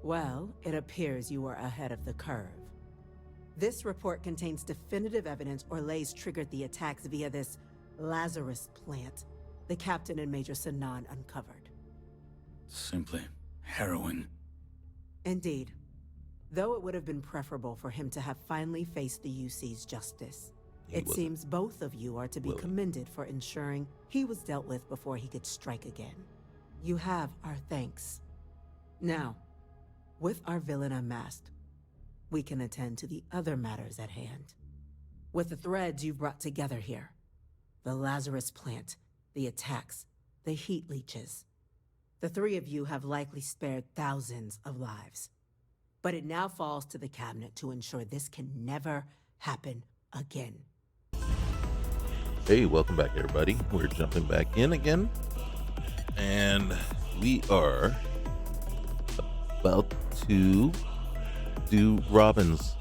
Well, it appears you were ahead of the curve. This report contains definitive evidence Orlays triggered the attacks via this Lazarus plant the captain and Major Sanan uncovered. Simply harrowing. Indeed. Though it would have been preferable for him to have finally faced the UC's justice. It seems both of you are to be commended for ensuring he was dealt with before he could strike again. You have our thanks. Now, with our villain unmasked, we can attend to the other matters at hand. With the threads you've brought together here, the Lazarus plant, the attacks, the heat leeches, the three of you have likely spared thousands of lives. But it now falls to the cabinet to ensure this can never happen again. Hey, welcome back, everybody. We're jumping back in again, and we are about to do Robin's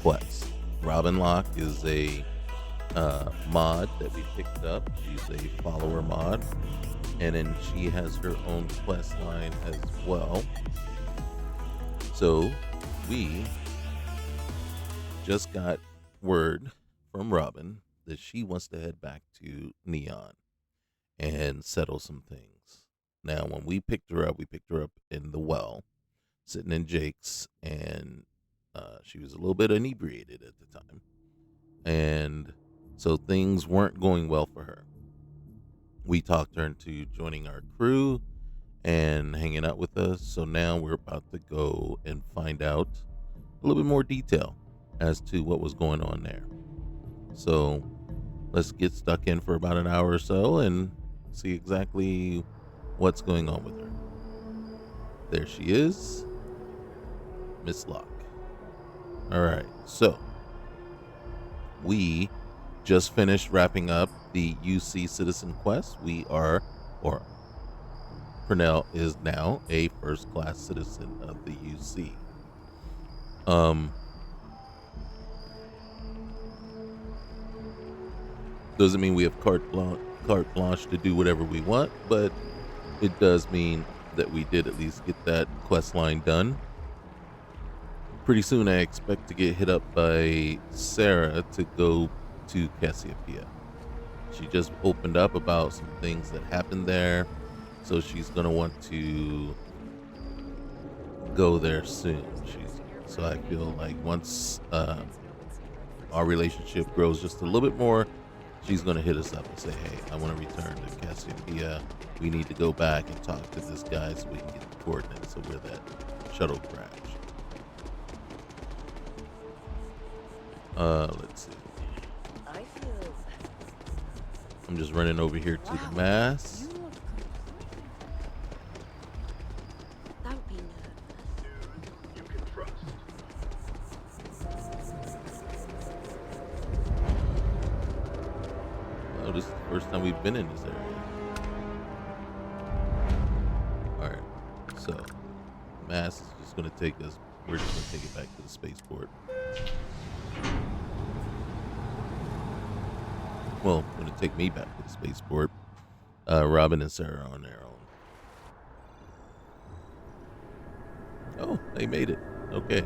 quest. Robin Locke is a mod that we picked up. She's a follower mod, and then she has her own quest line as well. So we just got word from Robin that she wants to head back to Neon and settle some things. Now, when we picked her up in the well, sitting in Jake's, and she was a little bit inebriated at the time. And so things weren't going well for her. We talked her into joining our crew and hanging out with us. So now we're about to go and find out a little bit more detail as to what was going on there. So let's get stuck in for about an hour or so and see exactly what's going on with her. There she is, Miss Locke. All right, so we just finished wrapping up the UC Citizen Quest. Purnell is now a first-class citizen of the UC. Doesn't mean we have carte blanche to do whatever we want, but it does mean that we did at least get that quest line done. Pretty soon I expect to get hit up by Sarah to go to Cassiopeia. She just opened up about some things that happened there, so she's going to want to go there soon. So I feel like once our relationship grows just a little bit more, she's going to hit us up and say, hey, I want to return to Cassiopeia. We need to go back and talk to this guy so we can get the coordinates of where that shuttle crashed. Let's see. I'm just running over here to the mass. Don't be nervous. You can trust. Oh, this is the first time we've been in this area. Alright, so mass is just going to take us, we're just going to take it back to the spaceport. Well, it's going to take me back to the spaceport. Robin and Sarah are on their own. Oh, they made it. Okay.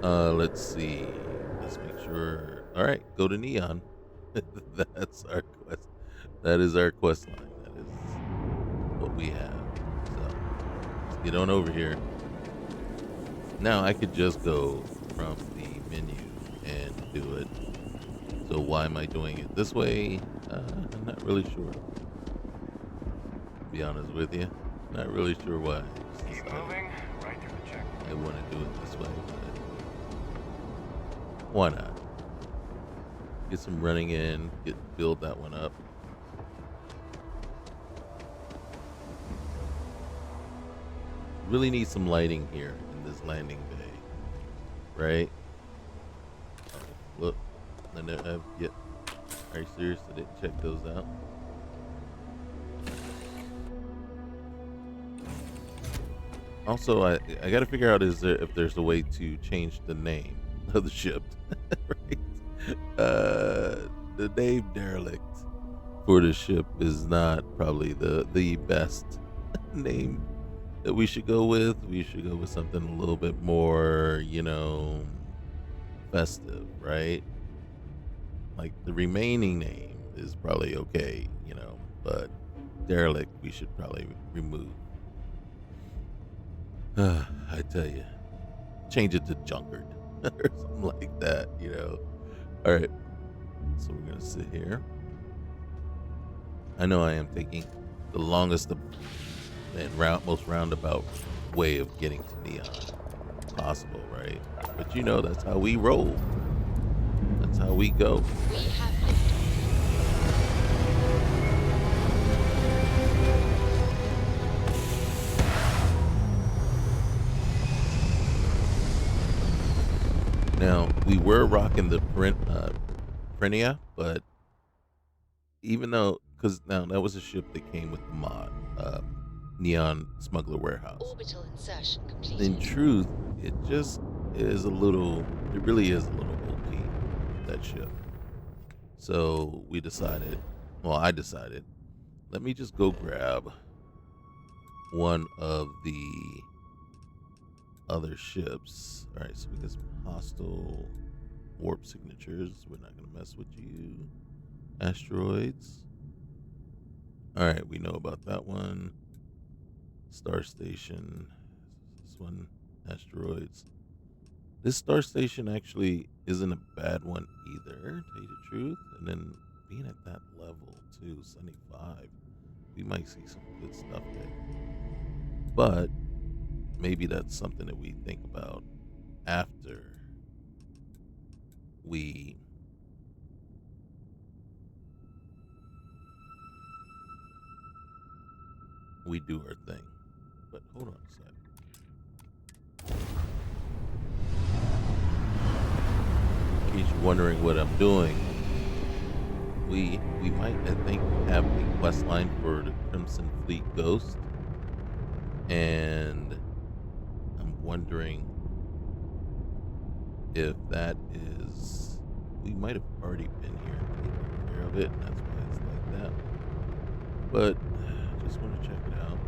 Let's see. Let's make sure. All right, go to Neon. That's our quest. That is our quest line. That is what we have. So let's get on over here. Now I could just go from the menu and do it. So why am I doing it this way? I'm not really sure. To be honest with you, not really sure why. Keep moving, right through the check. I want to do it this way, but why not? Get some running in, build that one up. Really need some lighting here in this landing bay, right? Oh, look. Yep. Are you serious? I didn't check those out. Also, I got to figure out if there's a way to change the name of the ship. Right? The name Derelict for the ship is not probably the best name that we should go with. We should go with something a little bit more, festive, right? Like the remaining name is probably okay, but derelict we should probably remove. I tell you, change it to Junkard or something like that. All right, so we're gonna sit here. I know I am taking the longest and most roundabout way of getting to Neon possible, right? But that's how we roll. That's how we go. We have liftoff. Now, we were rocking the Prinia, but even though, because now that was a ship that came with the mod, Neon Smuggler Warehouse. Orbital insertion completed. In truth, it really is a little OP, that ship. So I decided, let me just go grab one of the other ships. All right, so we got some hostile warp signatures. We're not going to mess with you. Asteroids. All right, we know about that one. Star Station. This one, asteroids. This Star Station actually isn't a bad one either, to tell you the truth. And then being at that level too, 75, we might see some good stuff there. But maybe that's something that we think about after we do our thing. But hold on a sec. In case you're wondering what I'm doing, we might, I think, have a quest line for the Crimson Fleet Ghost, and I'm wondering if that is, we might have already been here taking care of it, and that's why it's like that. But I just want to check it out.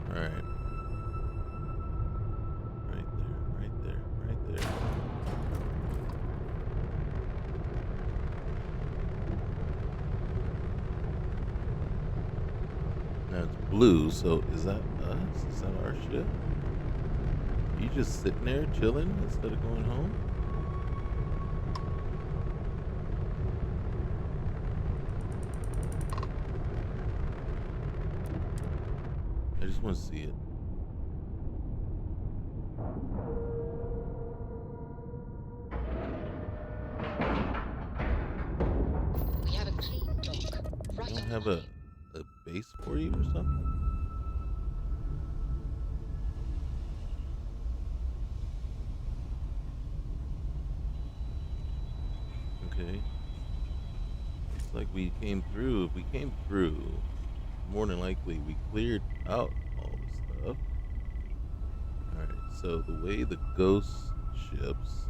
All right. Right there. Now it's blue, so is that us? Is that our ship? You just sitting there chilling instead of going home? I just want to see it. We have a clean dock. Right You don't on have the a base for you or something? Okay. It's like we came through. If we came through, more than likely we cleared out all the stuff. Alright, so the way the ghost ships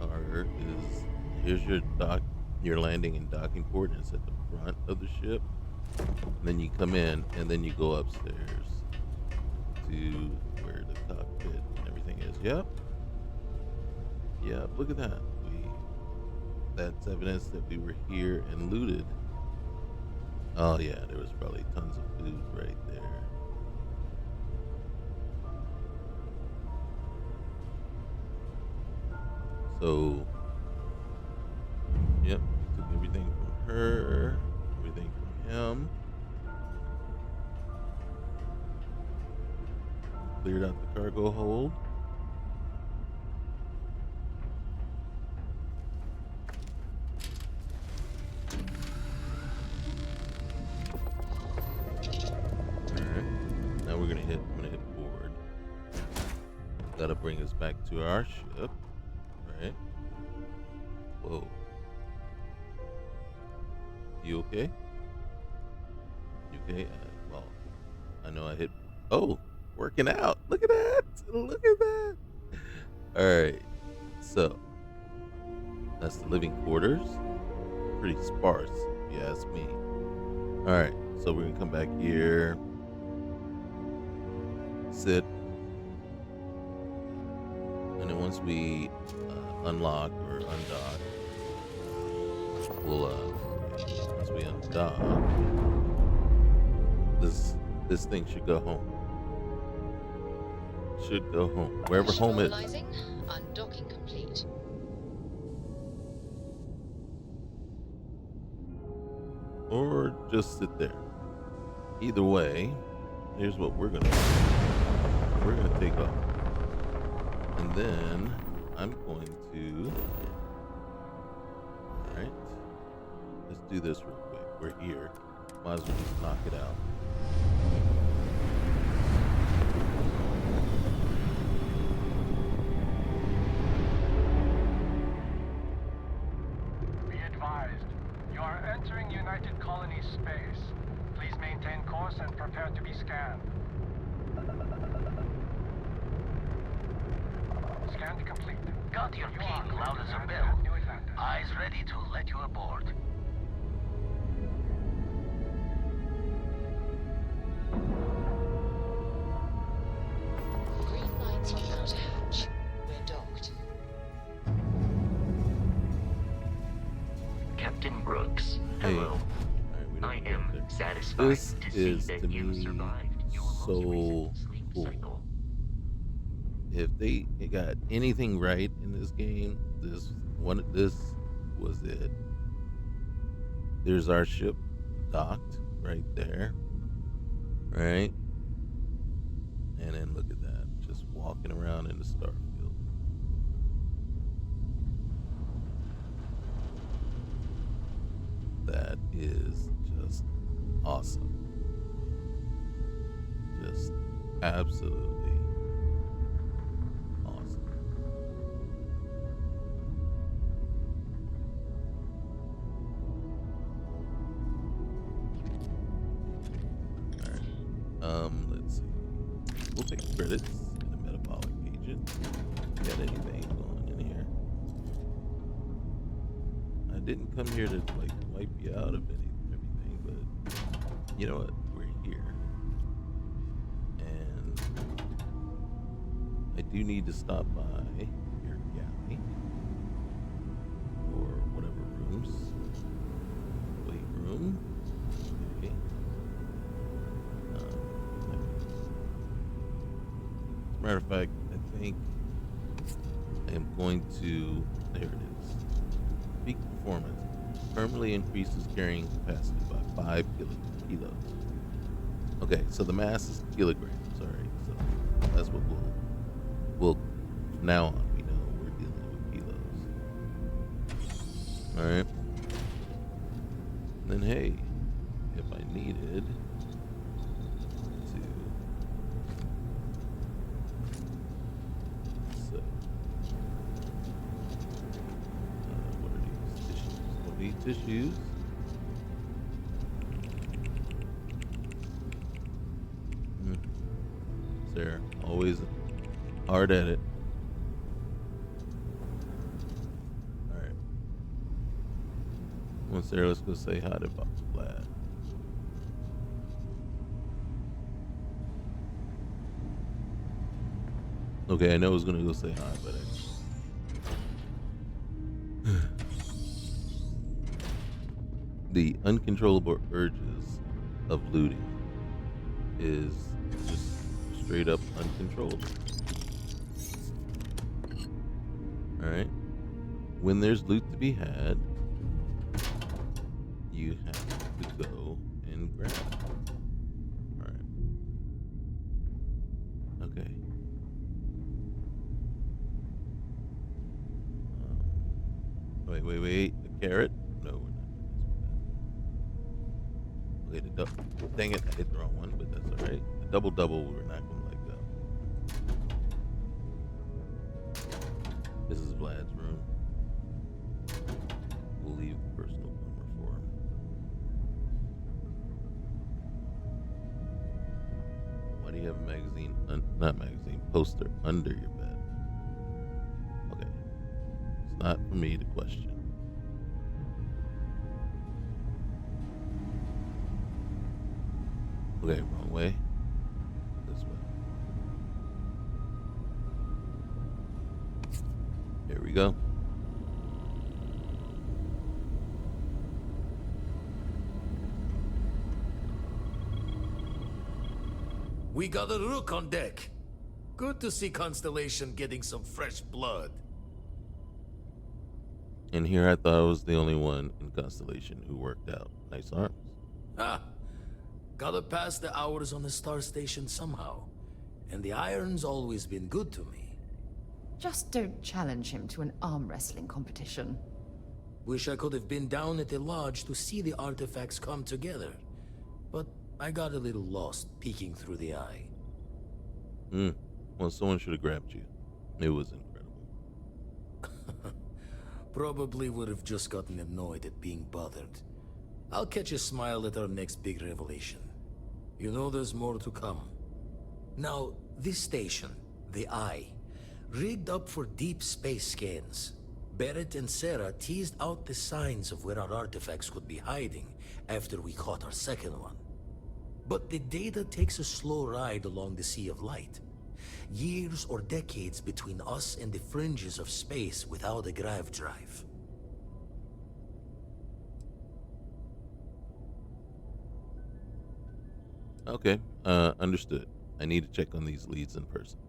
are is here's your landing and docking port, and it's at the front of the ship. And then you come in and then you go upstairs to where the cockpit and everything is. Yep, look at that. That's evidence that we were here and looted. Oh yeah, there was probably tons of food right there. So, yep, took everything from her, everything from him. Cleared out the cargo hold. I'm gonna hit board. That'll bring us back to our ship, right? Whoa. You okay? You okay? Well, I know I hit. Oh, working out. Look at that. Look at that. All right. So that's the living quarters. Pretty sparse, if you ask me. All right, so we're gonna come back here, sit, and then once we unlock or undock, we'll once we undock, this thing should go home. Should go home wherever home is. Visualizing. Undocking complete. Or just sit there. Either way, here's what we're gonna do. We're gonna take off. And then I'm going to, alright, let's do this real quick. We're here. Might as well just knock it out. Be advised, you are entering United Colony space. Please maintain course and prepare to be scanned. Scan complete. Got your ping loud as a bell. Eyes ready to let you aboard. Green lights on outer hatch. We're docked. Captain Brooks, Hey. hello. Alright, we don't I need am that there. satisfied This to see is, that to you me, survived your most so recent sleep cool. cycle. If they got anything right in this game, this was it. There's our ship docked right there, right? And then look at that, just walking around in the Starfield. That is just awesome. Just absolutely awesome. Alright. Let's see. We'll take credits in the metabolic agent. Got anything going in here? I didn't come here to like wipe you out of everything, but you know what? We're here. And I do need to stop by your galley or whatever rooms. Weight room. Okay. As a matter of fact, I think I am going to. There it is. Peak performance permanently increases carrying capacity by 5 kilos. Okay, so the mass is kilograms. All right, so that's what we'll from now on, we know we're dealing with kilos. All right. And then hey, if I needed to, so what are these tissues? Don't need tissues. Sarah, always hard at it. All right. Well, Sarah, let's go say hi to Vlad. Okay, I know I was gonna go say hi, but the uncontrollable urges of looting is just straight up uncontrollable. Alright? When there's loot to be had, you have to go and grab it. Alright. Okay. Wait. A carrot? No, we're not doing this with that. Okay, dang it, I hit the wrong one, but that's alright. The double, we're not gonna let go. This is Vlad's room. We'll leave the personal boomer for him. Why do you have a magazine, poster under your bed? Okay. It's not for me to question. Okay, wrong way. This way. Here we go. We got a rook on deck. Good to see Constellation getting some fresh blood. And here I thought I was the only one in Constellation who worked out. Nice arms. Ha! Gotta pass the hours on the star station somehow. And the iron's always been good to me. Just don't challenge him to an arm wrestling competition. Wish I could have been down at the lodge to see the artifacts come together. But I got a little lost peeking through the eye. Well, someone should have grabbed you. It was incredible. Probably would have just gotten annoyed at being bothered. I'll catch a smile at our next big revelation. You know there's more to come. Now, this station, the Eye, rigged up for deep space scans. Barrett and Sarah teased out the signs of where our artifacts could be hiding after we caught our second one. But the data takes a slow ride along the Sea of Light. Years or decades between us and the fringes of space without a grav drive. Okay, understood. I need to check on these leads in person.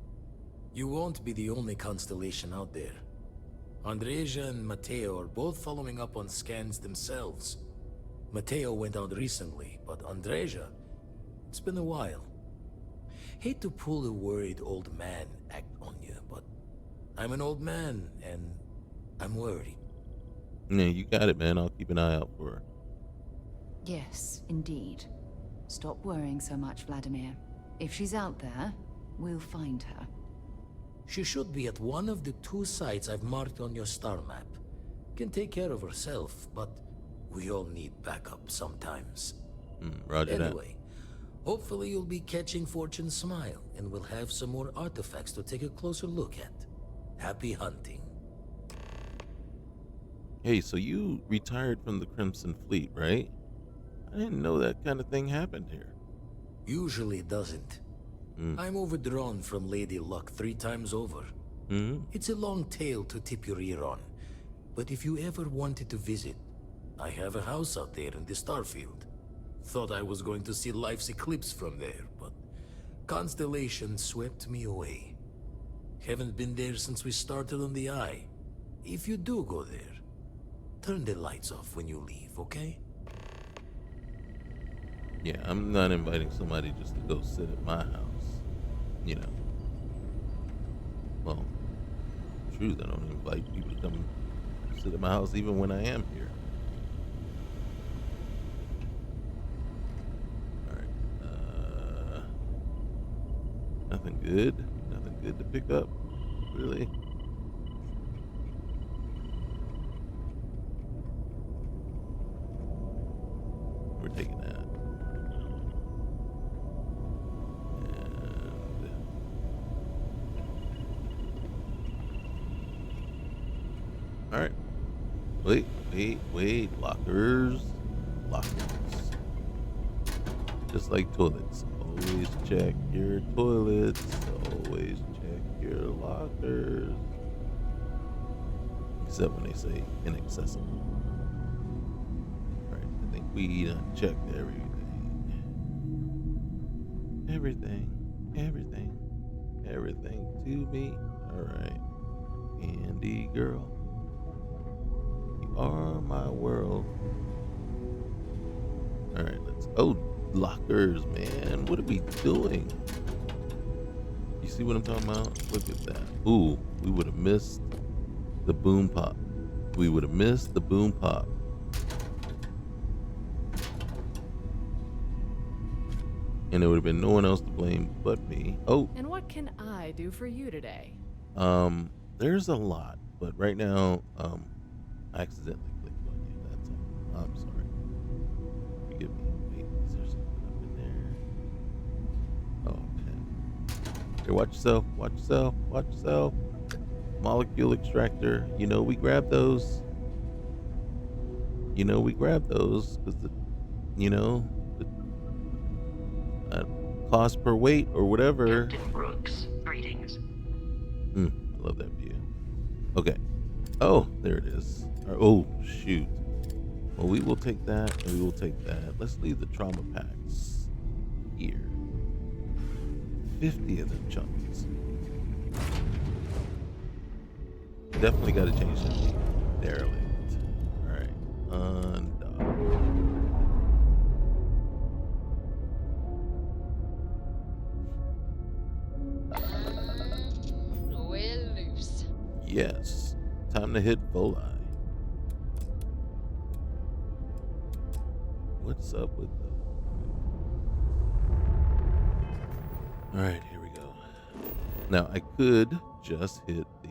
You won't be the only Constellation out there. Andreja and Mateo are both following up on scans themselves. Mateo went out recently, but Andreja, it's been a while. Hate to pull a worried old man act on you, but I'm an old man, and I'm worried. Yeah, you got it, man. I'll keep an eye out for her. Yes, indeed. Stop worrying so much, Vladimir. If she's out there, we'll find her. She should be at one of the 2 sites I've marked on your star map. Can take care of herself, but we all need backup sometimes. Roger that. Anyway, hopefully you'll be catching Fortune's smile, and we'll have some more artifacts to take a closer look at. Happy hunting. Hey, so you retired from the Crimson Fleet, right? I didn't know that kind of thing happened here. Usually it doesn't. I'm overdrawn from Lady Luck 3 times over. It's a long tale to tip your ear on, but if you ever wanted to visit, I have a house out there in the Starfield. Thought I was going to see life's eclipse from there, but Constellation swept me away. Haven't been there since we started on the Eye. If you do go there, turn the lights off when you leave, okay? Yeah, I'm not inviting somebody just to go sit at my house. You know. Well, truth, I don't invite people to come sit at my house even when I am here. Alright. Nothing good. Nothing good to pick up. Really? We're taking that. Alright. Wait. Lockers. Just like toilets. Always check your toilets. Always check your lockers. Except when they say inaccessible. Alright, I think we done checked everything. Everything to me. Alright. Candy girl. You are my world. Alright, let's go. Lockers, man. What are we doing? You see what I'm talking about? Look at that. Ooh, we would have missed the boom pop. And there would have been no one else to blame but me. Oh. And what can I do for you today? There's a lot, but right now, I accidentally clicked on you. That's all. I'm sorry. Forgive me. Wait, is there something up in there? Oh, man. Here, watch yourself. Molecule extractor. You know we grab those. Because cost per weight or whatever. Captain Brooks, greetings. I love that view. Okay. Oh, there it is. Oh, shoot. Well, we will take that and we will take that. Let's leave the trauma packs here. 50 of them chunks. Definitely got to change that. Derelict. All right. Undock. We're loose. Yes. Time to hit Voli. What's up with the... Alright, here we go. Now, I could just hit the...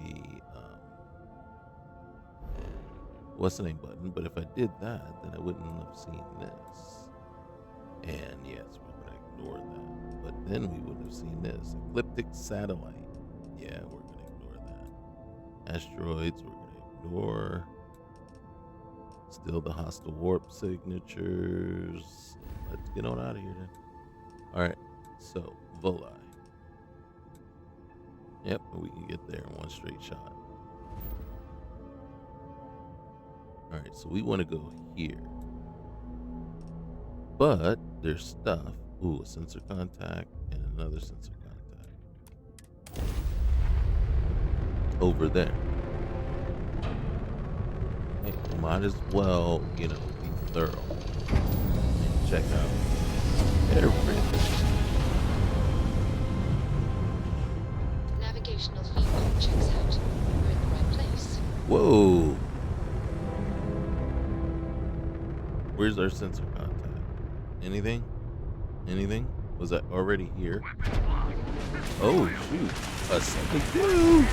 what's the name button, but if I did that, then I wouldn't have seen this. And yes, we're going to ignore that. But then we wouldn't have seen this. Ecliptic satellite. Yeah, we're going to ignore that. Asteroids, we're going to ignore. Still the hostile warp signatures. Let's get on out of here then. Alright, so Voli. Yep, we can get there in one straight shot. Alright, so we want to go here. But there's stuff. Ooh, a sensor contact and another sensor contact. Over there. Hey, might as well, be thorough. And check out everything. Navigational feedback checks out. We're in the right place. Whoa. Where's our sensor contact? Anything? Anything? Was that already here? Oh, shoot. A second dude.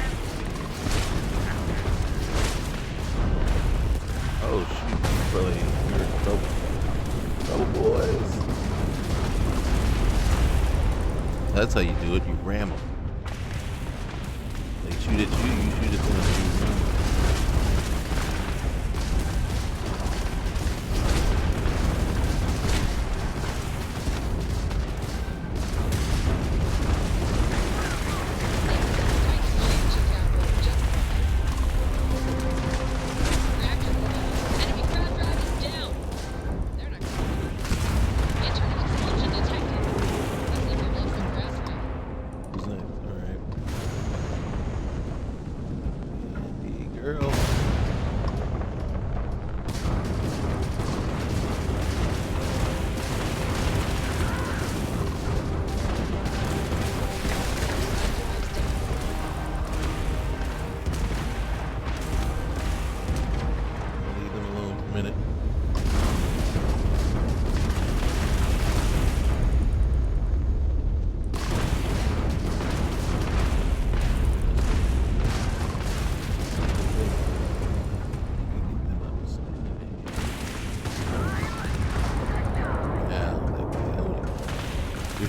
Oh, shoot. Probably we're in trouble. Trouble, boys. That's how you do it. You ram them. They shoot at you, you shoot at them.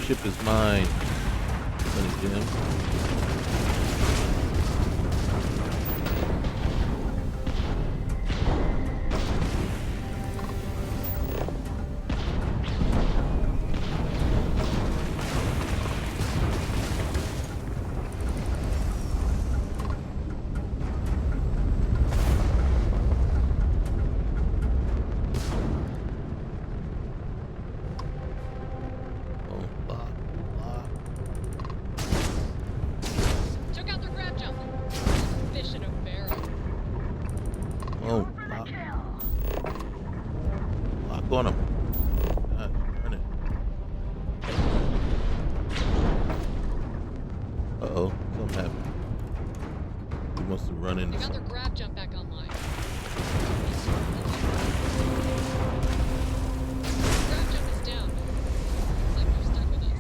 Ship is mine. Funny Jim. On him. God, darn it. Uh-oh, something happened. We must have run into... They got their grab jump back online. Grab jump is down. Looks like they're stuck with us.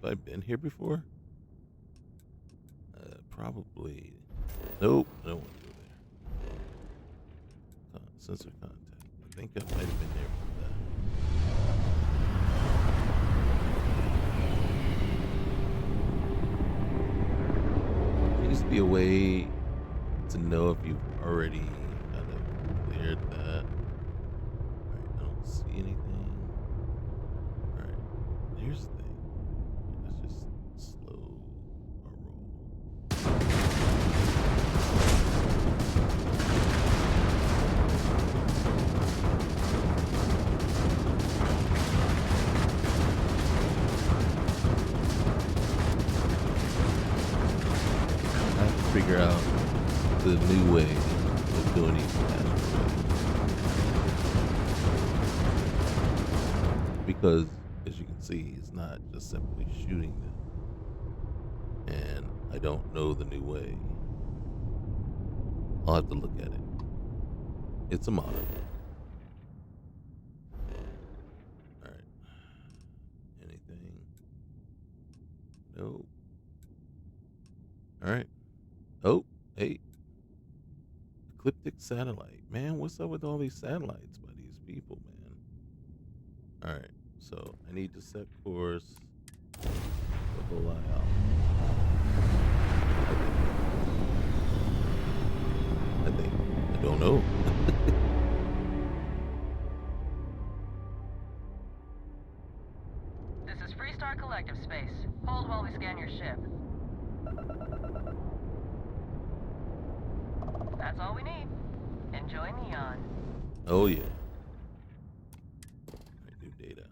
Have I been here before? Probably. Nope, I don't want to go there. Sensor contact. I think I might have been there for that. There needs to be a way to know if you've already kind of cleared that. Alright, I don't see anything. Alright, here's the thing. Let's just slow our roll. I have to figure out the new way of doing these tasks. Because, as you can see, it's not just simply shooting them. And I don't know the new way. I'll have to look at it. It's a mod. Alright. Anything? Nope. Alright. Oh, hey. Ecliptic satellite. Man, what's up with all these satellites by these people, man? Alright, so I need to set course. The whole eye out. I think. I don't know. This is Freestar Collective Space. Hold while we scan your ship. That's all we need. Enjoy Neon. Oh, yeah. Alright, new data.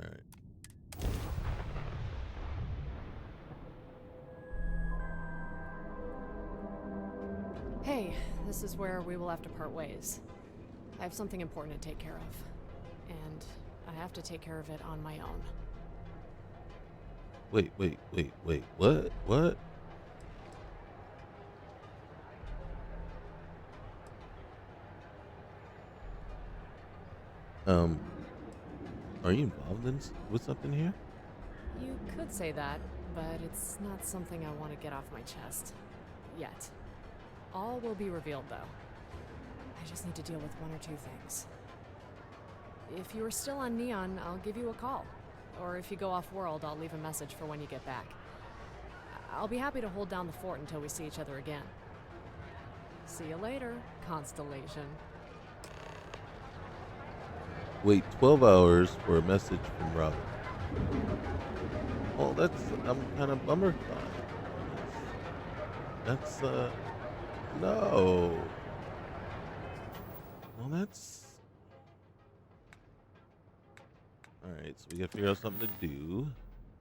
Alright. Hey, this is where we will have to part ways. I have something important to take care of. And I have to take care of it on my own. Wait. What? Are you involved with something here? You could say that, but it's not something I want to get off my chest. Yet. All will be revealed, though. I just need to deal with one or two things. If you are still on Neon, I'll give you a call. Or if you go off-world, I'll leave a message for when you get back. I'll be happy to hold down the fort until we see each other again. See you later, Constellation. Wait 12 hours for a message from Robin. Oh, I'm kind of bummer. That's, no. Well, that's... Alright, so we gotta figure out something to do.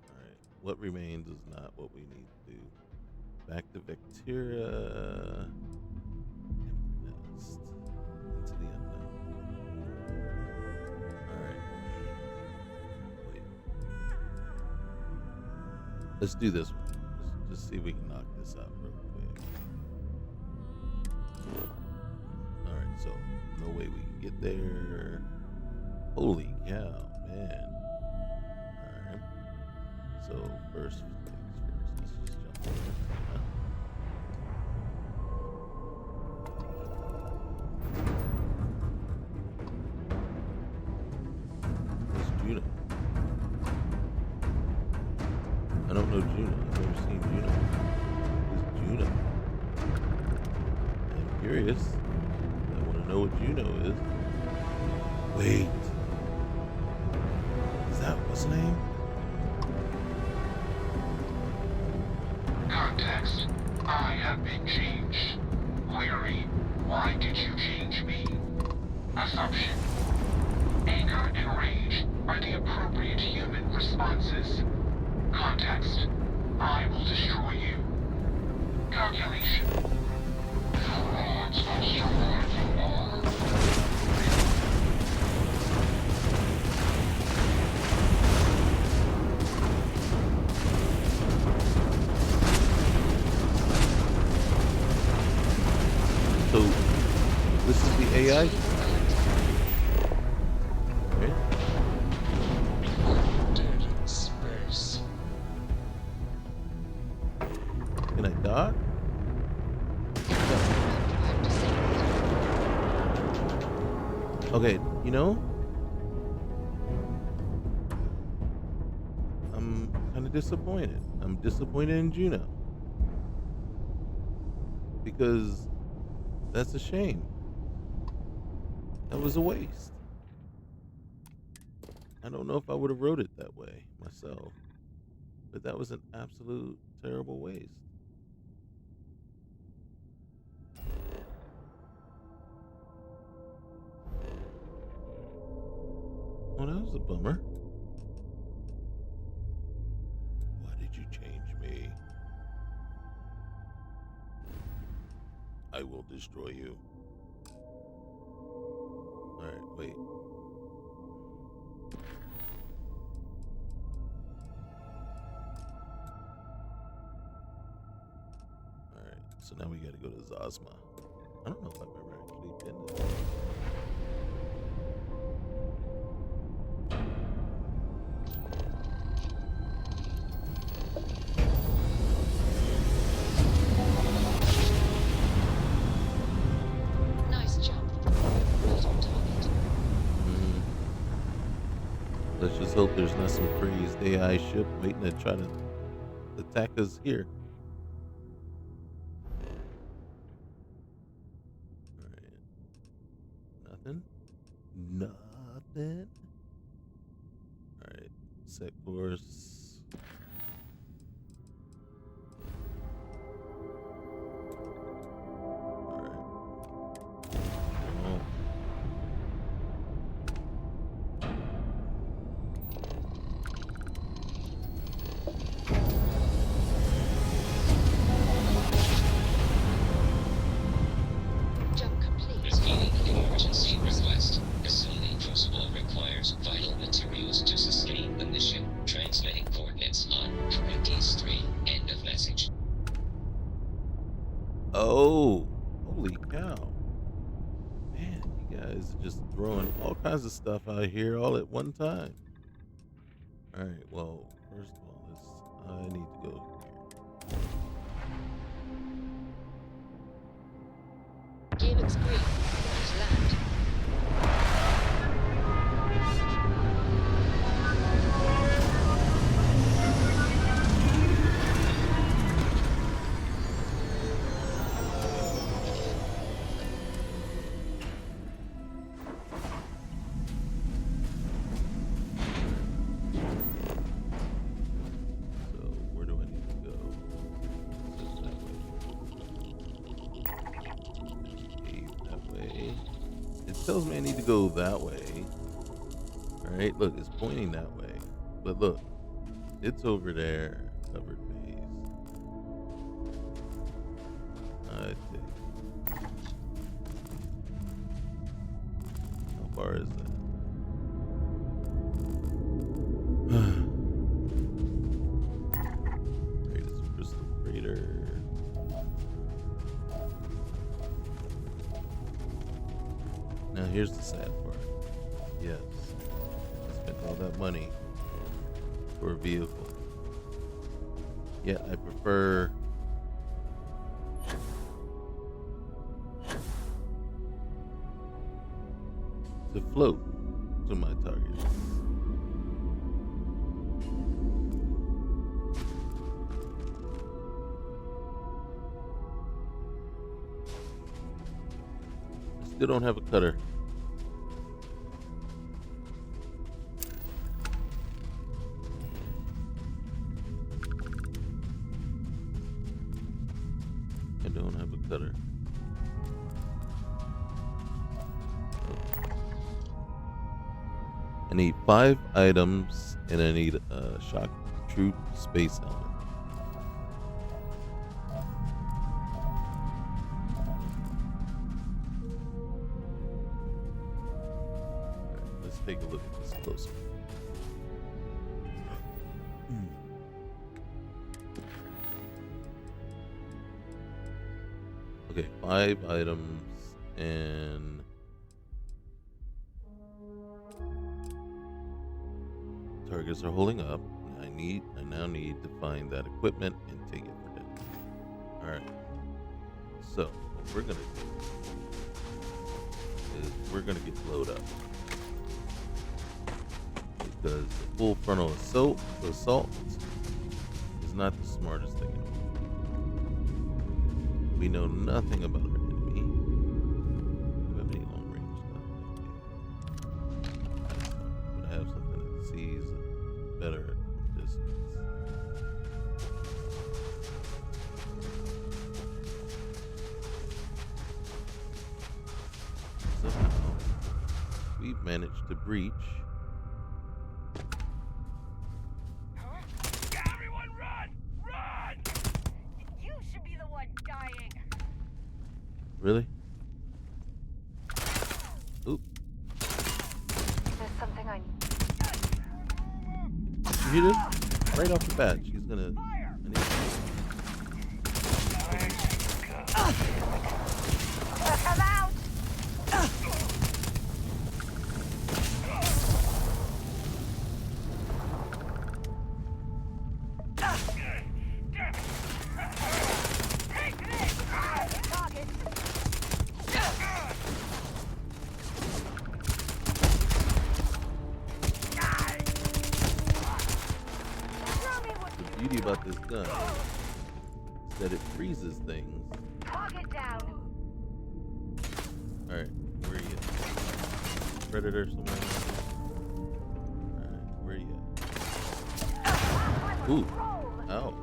Alright, what remains is not what we need to do. Back to Vecteria. Nest. Into the unknown. Alright. Wait. Let's do this one. Let's just see if we can knock this out real quick. Alright, so no way we can get there. Holy cow, man. Alright. So first things first. Let's just jump in there. It's Juno. I don't know Juno. I've never seen Juno. Who's Juno? I'm curious. I want to know what Juno is. Wait. Is that what's her name? Context. I have been changed. Query. Why did you change me? Assumption. Anger and rage are the appropriate human responses. Context. I will destroy you. Calculation. Frauds are surviving all. So, this is the AI? Okay, you know, I'm kind of disappointed. I'm disappointed in Juno because that's a shame. That was a waste. I don't know if I would have wrote it that way myself, but that was an absolute terrible waste. Well, that was a bummer. Why did you change me? I will destroy you. Alright, wait. Alright, so now we gotta go to Zosma. I don't know if I've ever actually been to that. Nice jump. Right on target. Let's just hope there's not some crazed AI ship waiting to try to attack us here. Alright. Nothing? Nothing? Alright. Set course. Jump complete. Repeating emergency request. Facility crucible requires vital materials to sustain the mission. Transmitting coordinates on Corinthians 3. End of message. Oh, holy cow. Man, you guys are just throwing all kinds of stuff out here all at one time. Alright, well, first of all, I need to go here. Gear looks green. Let's land. So, where do I need to go? That way. It tells me I need to go that way. Alright, look, it's pointing that way. But look, it's over there. Covered base. I think. How far is that? Greatest crystal crater. Now here's the sad part. Yes, I spent all that money for a vehicle. Yet I prefer to float to my targets. I still don't have a cutter. I don't have a cutter. I need 5 items and I need a shock troop space helmet. Alright, let's take a look at this closer. Okay, 5 items and targets are holding up. I now need to find that equipment and take it for them. Alright. So what we're gonna do is we're gonna get blowed up. Because the full frontal assault is not the smartest thing in the world. We know nothing about our enemy. Do we have any long range stuff? But I have something that sees better from distance. Somehow we've managed to breach. Everyone run! Run! You should be the one dying. Really? Oop. There's something I need. You hear this? Right off the bat, she's gonna. Come out! Take this! Target! The beauty about this gun is that it freezes things. Target down! Alright, where are you at? Predator somewhere? Alright, where are you at? Ooh! Ow!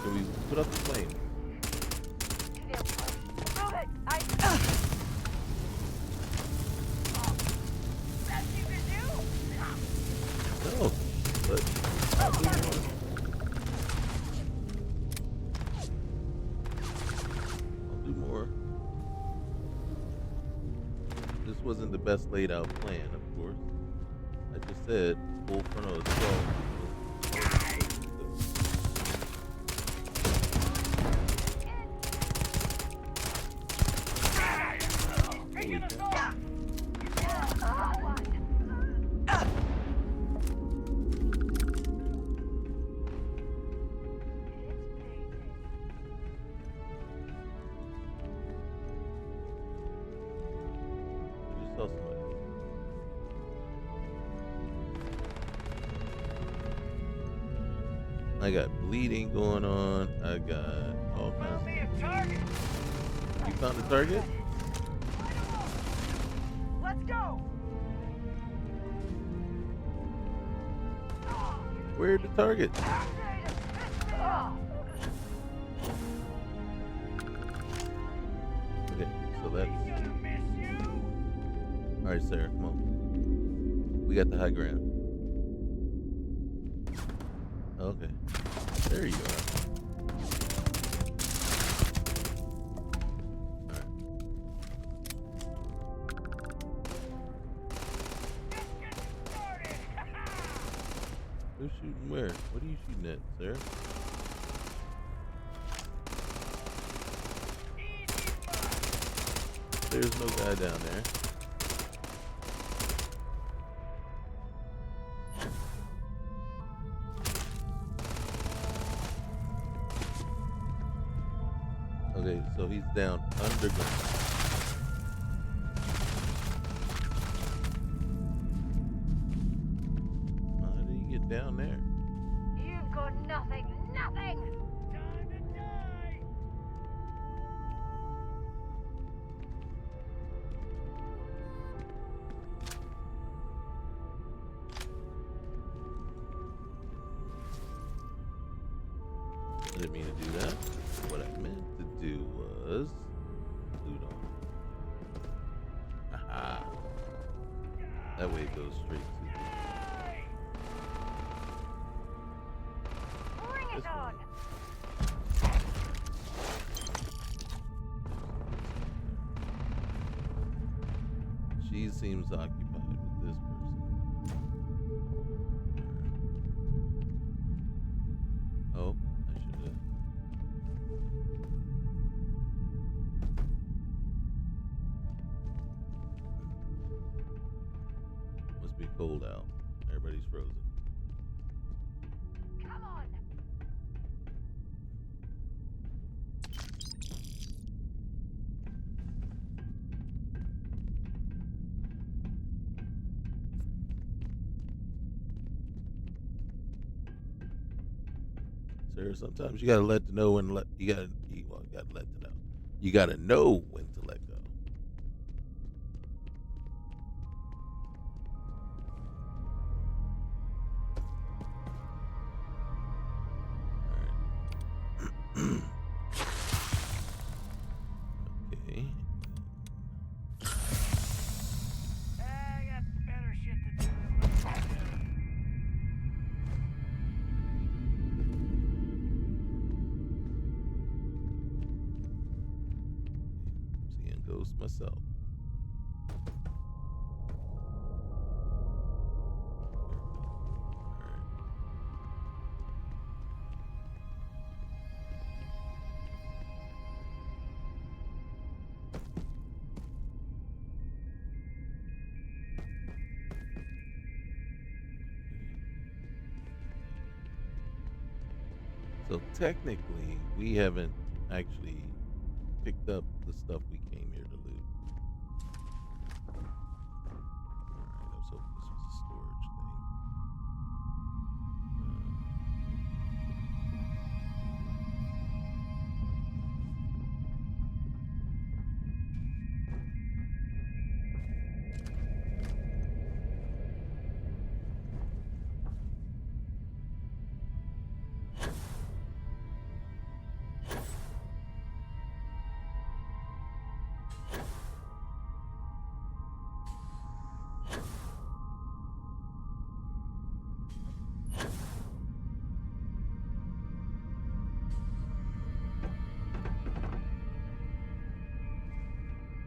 Can we put up the flame? Move it! That you can do? No, but I'll do more. I'll do more. This wasn't the best laid out plan, of course. I just said full frontal assault. Holy cow. I just saw somebody. I got bleeding going on. I got all kinds of. You found the target? Let's go! Where's the target? Okay, so that's. Alright, Sarah, come on. We got the high ground. Okay. There you are. Alright. Who's shooting where? What are you shooting at, Sarah? There's no guy down there. Okay, so he's down underground. How did he get down there? You've got nothing, nothing! Time to die! I didn't mean to do that. What I meant to do was loot on. Haha. That way it goes straight to Bring it on! She seems occupied with this person. Oh, I should have. cold out. Everybody's frozen. Come on. Sarah, sometimes you gotta let to know when you gotta let to know. You gotta know when to let go. Okay. I got better shit to do than listen to you. Seeing ghosts myself. So technically, we haven't actually picked up the stuff we came here to loot. Alright, I was hoping this was a storage thing.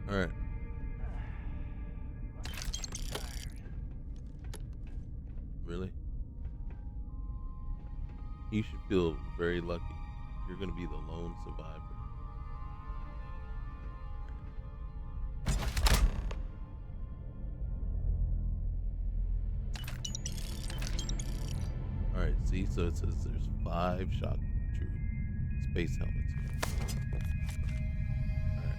All right. Really? You should feel very lucky. You're going to be the lone survivor. All right, see, so it says there's 5 shock troop space helmets here. All right.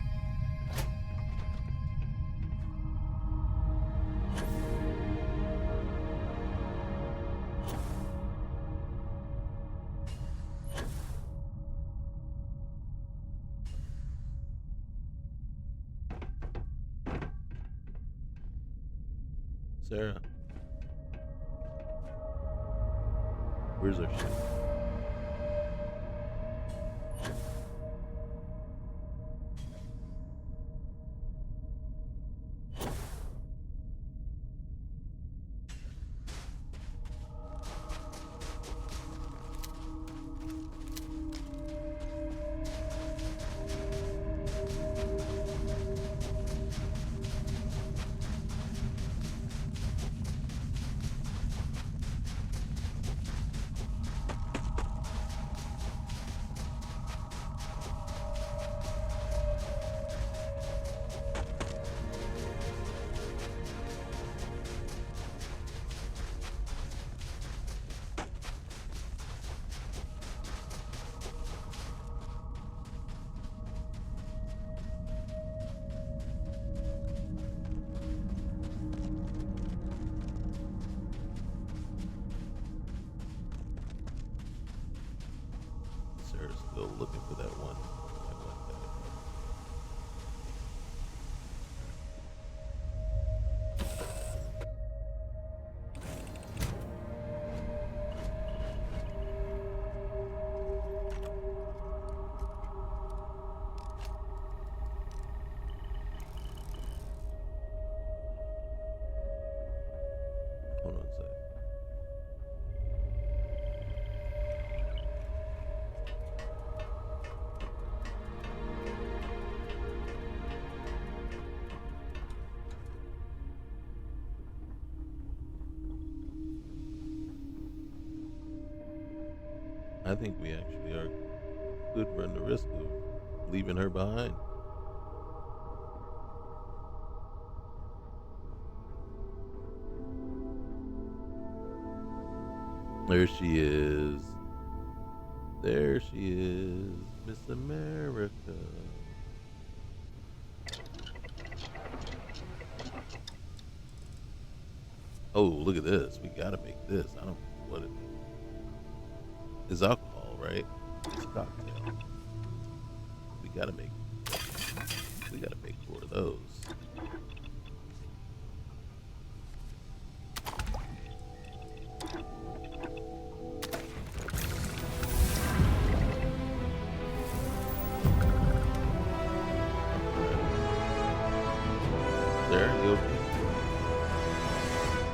Sarah, where's our ship? Sarah's still looking for that one. Hold on a sec. I think we actually could run the risk of leaving her behind. There she is. There she is, Miss America. Oh, look at this. We gotta make this. I don't know what it is. Alcohol, right? It's a cocktail. We gotta make 4 of those. There you go.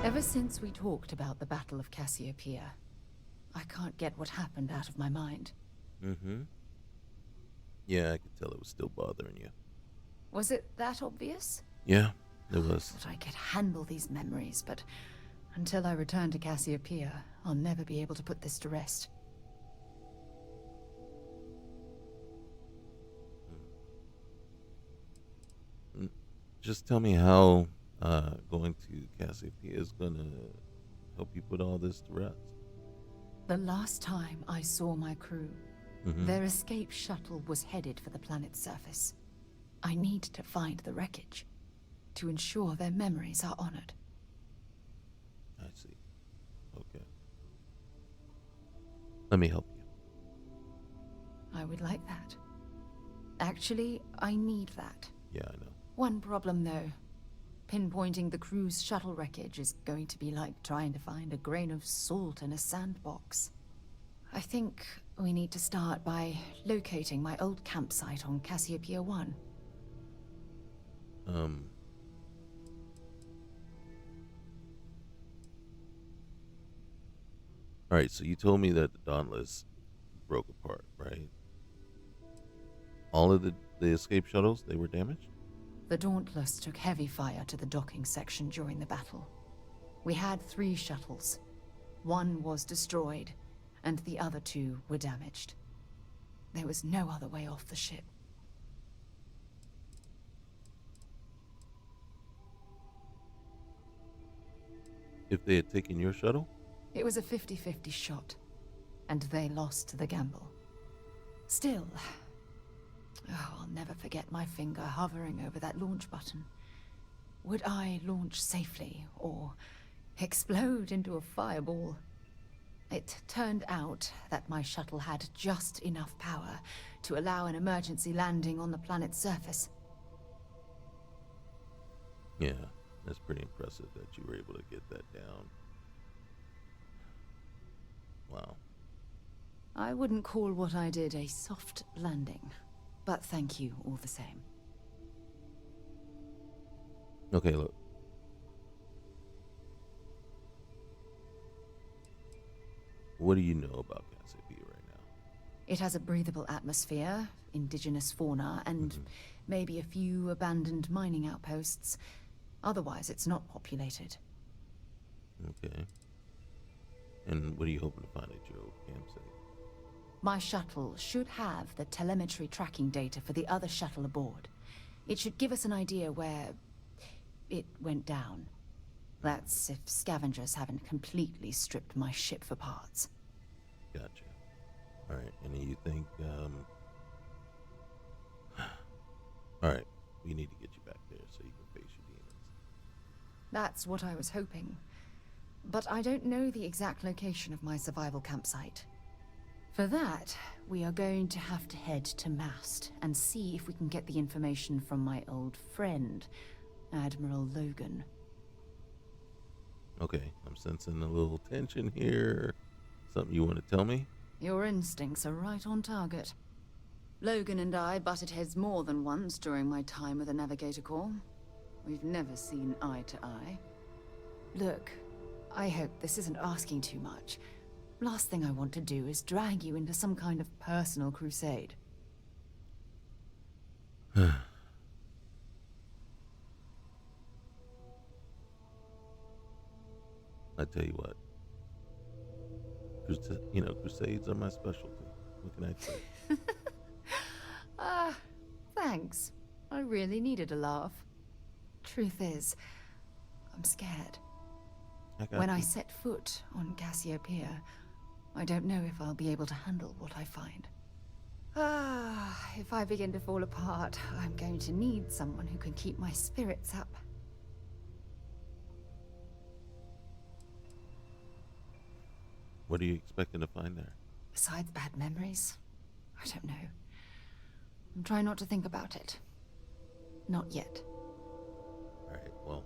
Ever since we talked about the Battle of Cassiopeia, I can't get what happened out of my mind. Mm-hmm. Yeah, I could tell it was still bothering you. Was it that obvious? Yeah, it was. I thought I could handle these memories, but until I return to Cassiopeia, I'll never be able to put this to rest. Just tell me how going to Cassiopeia is gonna help you put all this to rest. The last time I saw my crew, their escape shuttle was headed for the planet's surface. I need to find the wreckage to ensure their memories are honored. I see. Okay. Let me help you. I would like that. Actually, I need that. Yeah, I know. One problem, though. Pinpointing the crew's shuttle wreckage is going to be like trying to find a grain of salt in a sandbox. I think we need to start by locating my old campsite on Cassiopeia 1. Alright, so you told me that the Dauntless broke apart, right? All of the escape shuttles, they were damaged? The Dauntless took heavy fire to the docking section during the battle. We had 3 shuttles. One was destroyed, and the other 2 were damaged. There was no other way off the ship. If they had taken your shuttle? It was a 50-50 shot, and they lost the gamble. Still, I'll never forget my finger hovering over that launch button. Would I launch safely, or explode into a fireball? It turned out that my shuttle had just enough power to allow an emergency landing on the planet's surface. Yeah, that's pretty impressive that you were able to get that down. Wow. I wouldn't call what I did a soft landing, but thank you all the same. Okay, look. What do you know about Cassiopeia right now? It has a breathable atmosphere, indigenous fauna, and maybe a few abandoned mining outposts. Otherwise, it's not populated. Okay. And what are you hoping to find at your old campsite? My shuttle should have the telemetry tracking data for the other shuttle aboard. It should give us an idea where it went down. That's if scavengers haven't completely stripped my ship for parts. Gotcha. Alright, and you think, Alright, we need to get you back there so you can face your demons. That's what I was hoping. But I don't know the exact location of my survival campsite. For that, we are going to have to head to Mast and see if we can get the information from my old friend, Admiral Logan. Okay, I'm sensing a little tension here. Something you want to tell me? Your instincts are right on target. Logan and I butted heads more than once during my time with the Navigator Corps. We've never seen eye to eye. Look, I hope this isn't asking too much. Last thing I want to do is drag you into some kind of personal crusade. I tell you what, crusades are my specialty. What can I say? Thanks. I really needed a laugh. Truth is, I'm scared. When I set foot on Cassiopeia, I don't know if I'll be able to handle what I find. If I begin to fall apart, I'm going to need someone who can keep my spirits up. What are you expecting to find there? Besides bad memories, I don't know. I'm trying not to think about it. Not yet. Alright, well,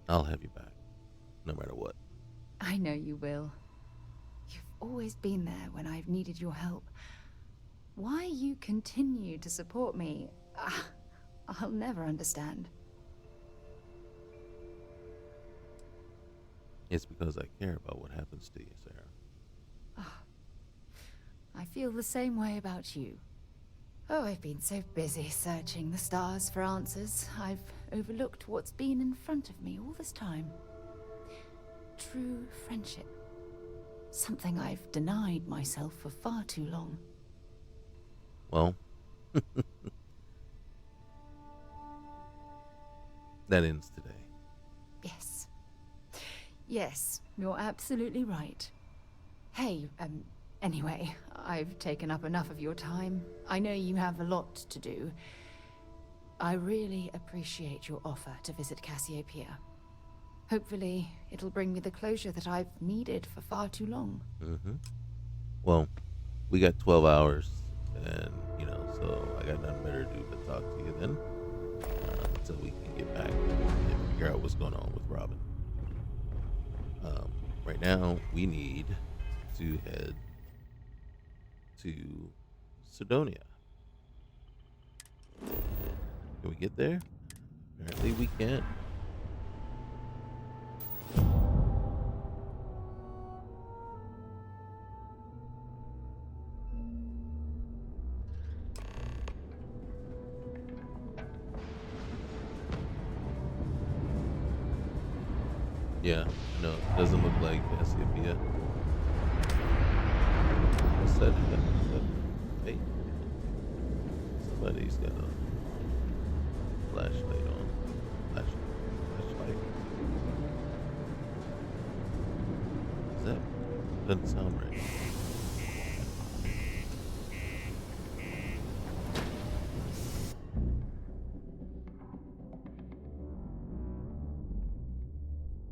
I'll have you back, no matter what. I know you will. You've always been there when I've needed your help. Why you continue to support me, I'll never understand. It's because I care about what happens to you, Sarah. I feel the same way about you. Oh, I've been so busy searching the stars for answers, I've overlooked what's been in front of me all this time. True friendship. Something I've denied myself for far too long. Well, that ends today. Yes. Yes, you're absolutely right. Hey, anyway, I've taken up enough of your time. I know you have a lot to do. I really appreciate your offer to visit Cassiopeia. Hopefully, it'll bring me the closure that I've needed for far too long. Well, we got 12 hours, and, so I got nothing better to do but talk to you then, until we can get back and figure out what's going on with Robin. Right now, we need to head to Sidonia. Can we get there? Apparently we can. Yeah, no, it doesn't look like Cassiopeia. Set it up. Hey, somebody's got a flashlight on. Flashlight. Is that? Doesn't sound right.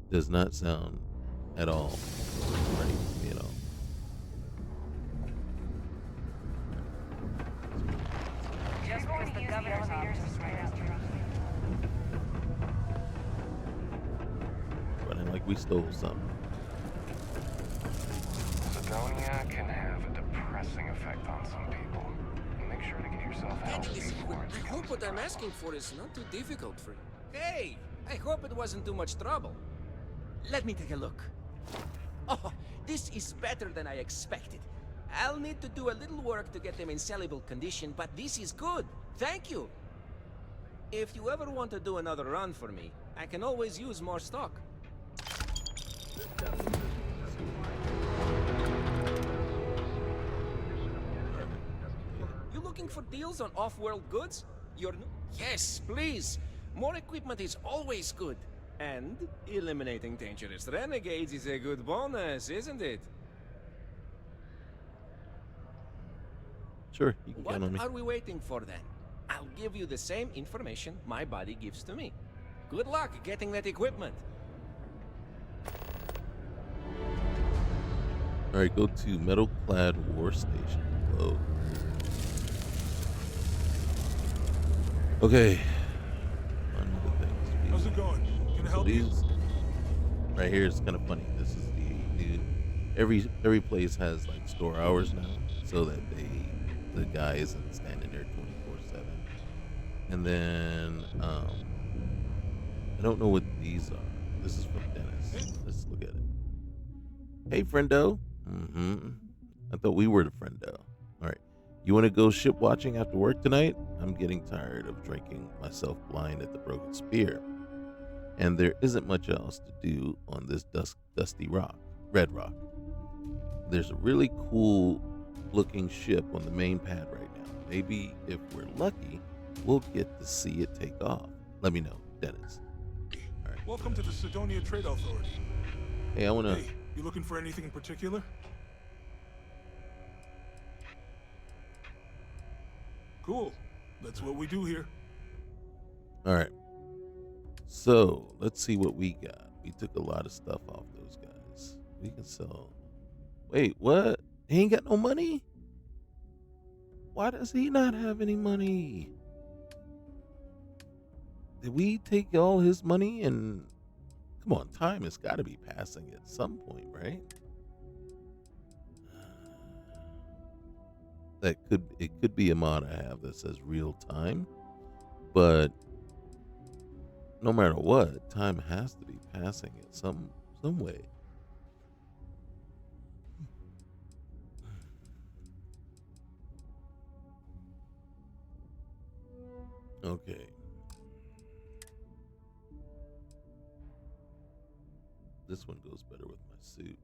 Does not sound at all right, Just because the governor's office is right out there. Running like we stole something. Sidonia can have a depressing effect on some people. Make sure to get yourself help before it I hope what I'm asking for is not too difficult for you. Hey, I hope it wasn't too much trouble. Let me take a look. Oh, this is better than I expected. I'll need to do a little work to get them in sellable condition, but this is good. Thank you. If you ever want to do another run for me, I can always use more stock. You looking for deals on off-world goods? Yes, please. More equipment is always good. And eliminating dangerous renegades is a good bonus, isn't it? Sure, you can count on me. What are we waiting for then? I'll give you the same information my body gives to me. Good luck getting that equipment. Alright, go to Metal-Clad War Station. Whoa. Okay. One of the things. How's it going? Can I help you? Right here is kind of funny. This is the new. Every place has like store hours now, so that the guy isn't standing there 24/7. And then I don't know what these are. This is from Dennis. Let's look at it. Hey, friendo. I thought we were the friendo. All right. You want to go ship watching after work tonight? I'm getting tired of drinking myself blind at the Broken Spear. And there isn't much else to do on this dusty red rock. There's a really cool looking ship on the main pad right now. Maybe if we're lucky, we'll get to see it take off. Let me know, Dennis. All right. Welcome to the Sidonia Trade Authority. Hey, I wanna. Hey, you looking for anything in particular? Cool. That's what we do here. All right. So let's see what we got. We took a lot of stuff off those guys. We can sell. Wait, what? He ain't got no money? Why does he not have any money? Did we take all his money and come on, time has got to be passing at some point, right? It could be a mod I have that says real time, but no matter what, time has to be passing in some way. Okay. This one goes better with my suit.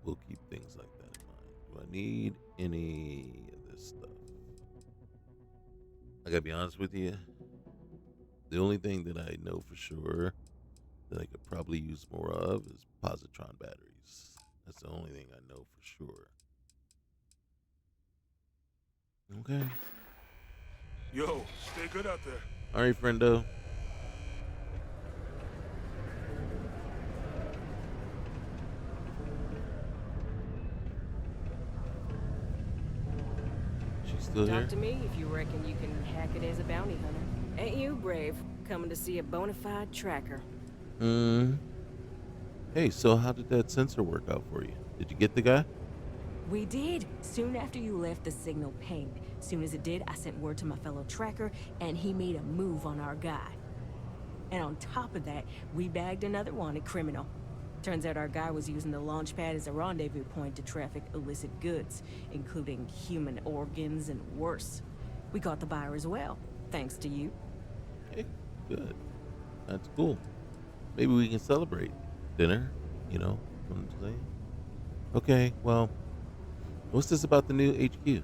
We'll keep things like that in mind. Do I need any of this stuff? I gotta be honest with you. The only thing that I know for sure that I could probably use more of is positron batteries. That's the only thing I know for sure. Okay. Yo, stay good out there. All right, friendo. She's still here? Talk to me if you reckon you can hack it as a bounty hunter. Ain't you brave, coming to see a bona fide tracker? Hey, so how did that sensor work out for you? Did you get the guy? We did. Soon after you left, the signal pinged. Soon as it did, I sent word to my fellow tracker, and he made a move on our guy. And on top of that, we bagged another wanted criminal. Turns out our guy was using the launch pad as a rendezvous point to traffic illicit goods, including human organs and worse. We caught the buyer as well, thanks to you. Okay, good. That's cool. Maybe we can celebrate dinner, you know what I'm saying? Okay, well, what's this about the new HQ?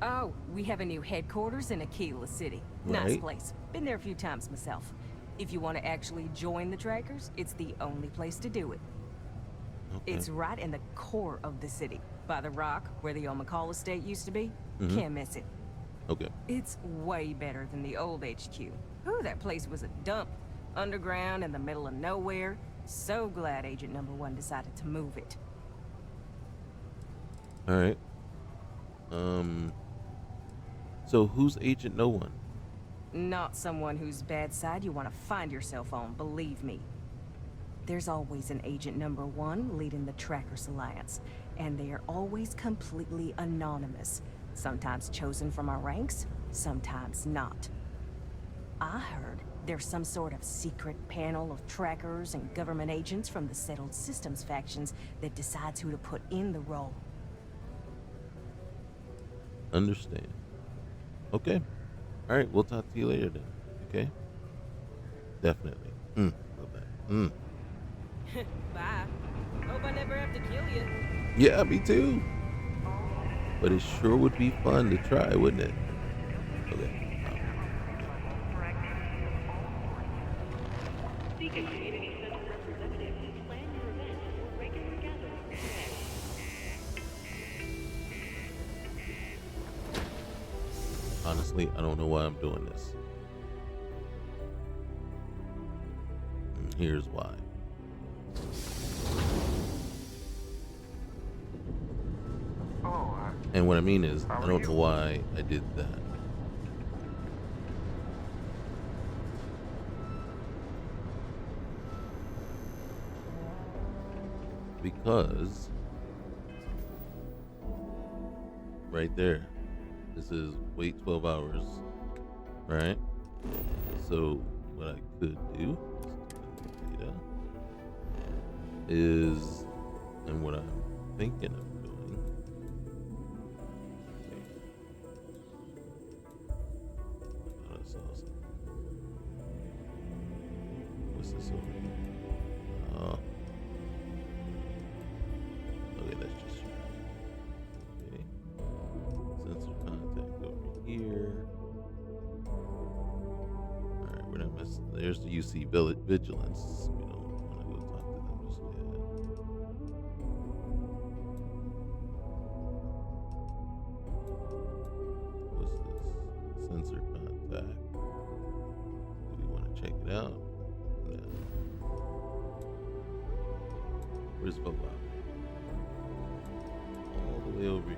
Oh, we have a new headquarters in Aquila City. Nice Right. place. Been there a few times myself. If you want to actually join the trackers, it's the only place to do it. Okay. It's right in the core of the city, by the rock where the old McCall estate used to be. Mhm. Can't miss it. Okay. It's way better than the old HQ. Ooh, that place was a dump. Underground in the middle of nowhere. So glad Agent Number 1 decided to move it. All right. So who's Agent No One? Not someone whose bad side you want to find yourself on, believe me. There's always an Agent Number 1 leading the Trackers Alliance, and they are always completely anonymous. Sometimes chosen from our ranks, sometimes not. I heard there's some sort of secret panel of trackers and government agents from the Settled Systems factions that decides who to put in the role. Understand. Okay. All right, we'll talk to you later then. Okay? Definitely. Love that. Bye. Hope I never have to kill you. Yeah, me too. But it sure would be fun to try, wouldn't it? Okay. Honestly, I don't know why I'm doing this. And here's why. And what I mean is, I don't know why I did that. Because right there, this is wait 12 hours, right? So what I could do data is, and what I'm thinking of doing, oh, that's awesome. What's this over here? Oh. Okay, that's just okay. Sensor contact over here. Alright, we're not messing. there's the UC Vigilance. We don't want to go talk to them just yet. What's this? Sensor contact. Do we want to check it out? No. Where's Vola? All the way over here.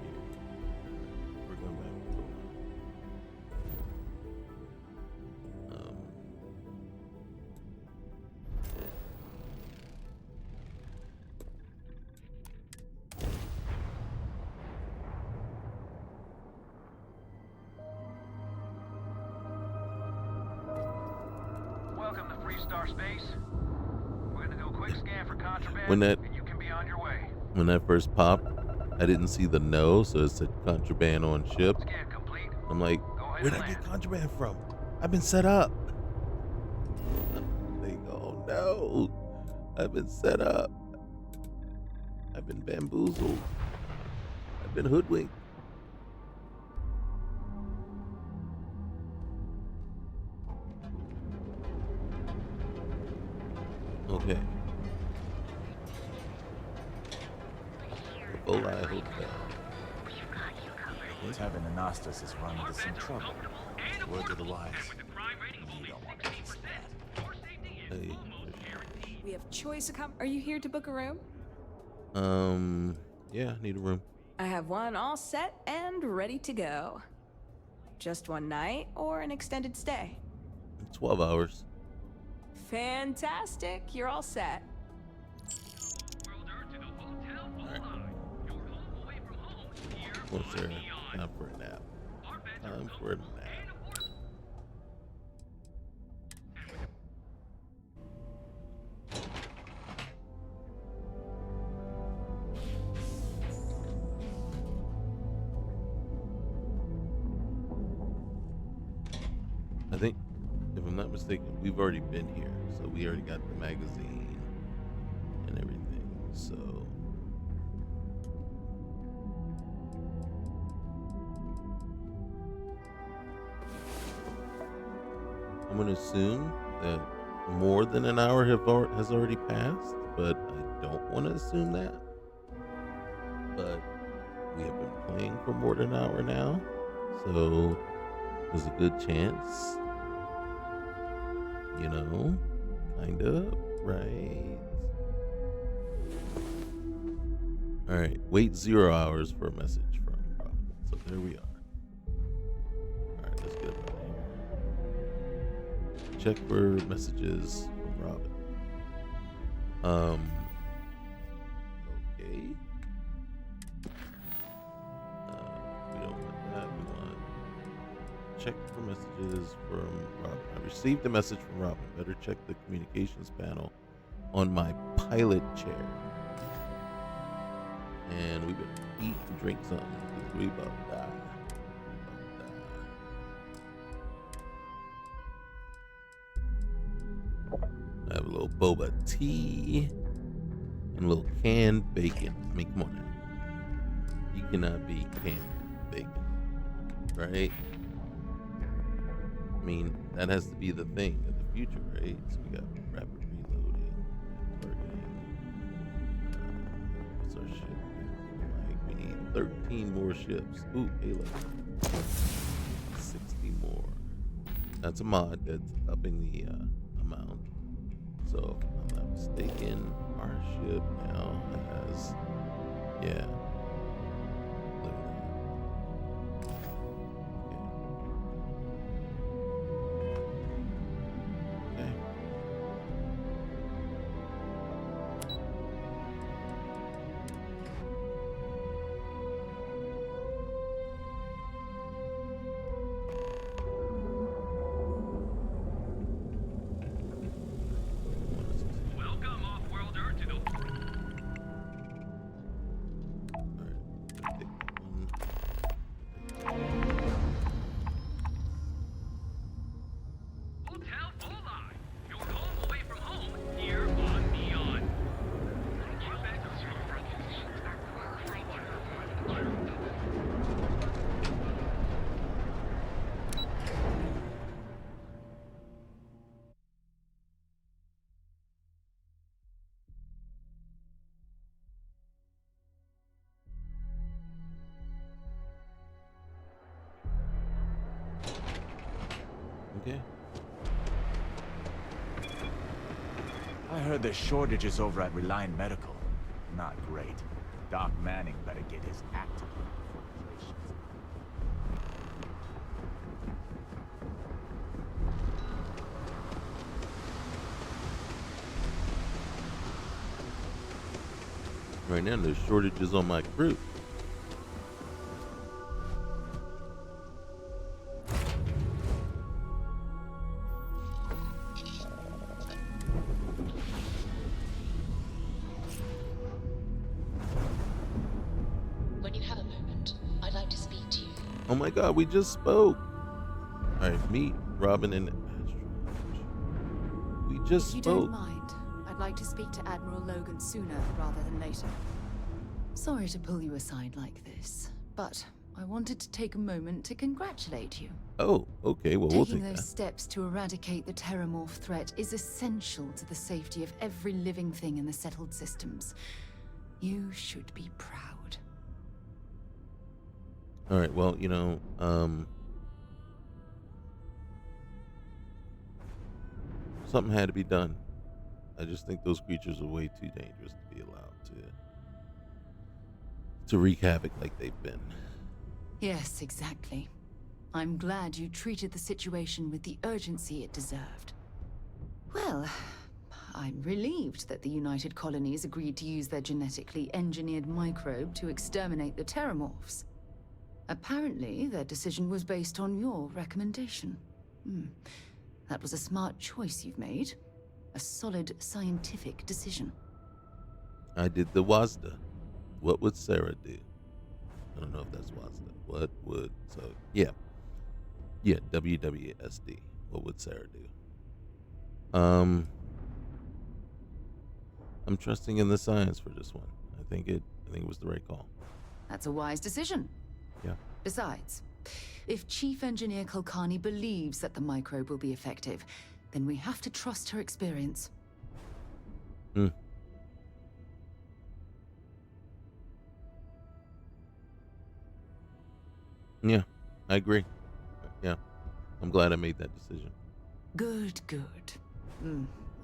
We're going back to Vola. Welcome to Freestar Space. We're gonna do a quick scan for contraband, When that and you can be on your way. when that first popped, I didn't see the no, so it said contraband on ship. Scan complete. I'm like, where'd I get contraband from? I've been set up. They go, no, I've been set up. I've been bamboozled. I've been hoodwinked. Okay. Ebola Hotel. Tavern Anastas is running into some trouble. Word to the wise. You don't want to miss that. Hey. We have choice Are you here to book a room? Yeah, need a room. I have one all set and ready to go. Just one night or an extended stay? 12 hours. Fantastic. You're all set. Well, sure. Time for a nap. Time for a nap. I think, if I'm not mistaken, we've already been here, so we already got the magazine and everything, so... I'm going to assume that more than an hour has already passed, but I don't want to assume that. But we have been playing for more than an hour now, so there's a good chance, you know, kind of, right? All right, wait 0 hours for a message from Robin. So there we are. All right, let's get up out of here. Check for messages from Robin. Okay. We don't want that. We want check for messages from Robin. I received a message from Robin. Better check the communications panel on my pilot chair. And we better eat and drink something because we about to die. I have a little boba tea and a little canned bacon. I mean, come on now. You cannot be canned bacon, right? I mean, that has to be the thing of the future, right? So we got rapid reloading, targeting. What's our ship? Like, we need 13 more ships. Ooh, Halo. 60 more. That's a mod that's upping the amount. So, if I'm not mistaken, our ship now has, yeah. Look at that. Okay. Okay. I heard there's shortages over at Reliant Medical. Not great. Doc Manning better get his act together before the place shuts down. Right now, there's shortages on my crew. When you have a moment, I'd like to speak to you. Oh my God, we just spoke. All right, meet Robin and we just If you spoke. don't mind, I'd like to speak to Admiral Logan sooner rather than later. Sorry to pull you aside like this, but I wanted to take a moment to congratulate you. Oh, okay. Well, we'll Taking take those that. steps to eradicate the Terramorph threat is essential to the safety of every living thing in the settled systems. You should be proud. All right. Well, something had to be done. I just think those creatures are way too dangerous to be allowed to wreak havoc like they've been. Yes, exactly. I'm glad you treated the situation with the urgency it deserved. Well, I'm relieved that the United Colonies agreed to use their genetically engineered microbe to exterminate the Terramorphs. Apparently, their decision was based on your recommendation. That was a smart choice you've made. A solid scientific decision. I did the WASDA. What would Sarah do? I don't know if that's WASDA. What would yeah, WWSD. What would Sarah do? I'm trusting in the science for this one. I think it was the right call. That's a wise decision. Yeah. Besides, if Chief Engineer Kulkarni believes that the microbe will be effective, then we have to trust her experience. Yeah, I agree. Yeah, I'm glad I made that decision. Good.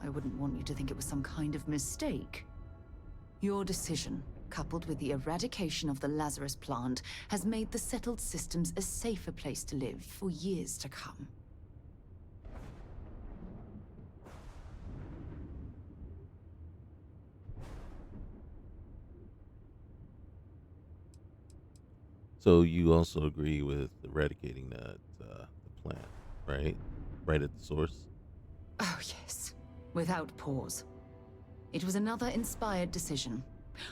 I wouldn't want you to think it was some kind of mistake. Your decision, coupled with the eradication of the Lazarus plant, has made the settled systems a safer place to live for years to come. So you also agree with eradicating the plant, right? Right at the source? Oh, yes. Without pause. It was another inspired decision.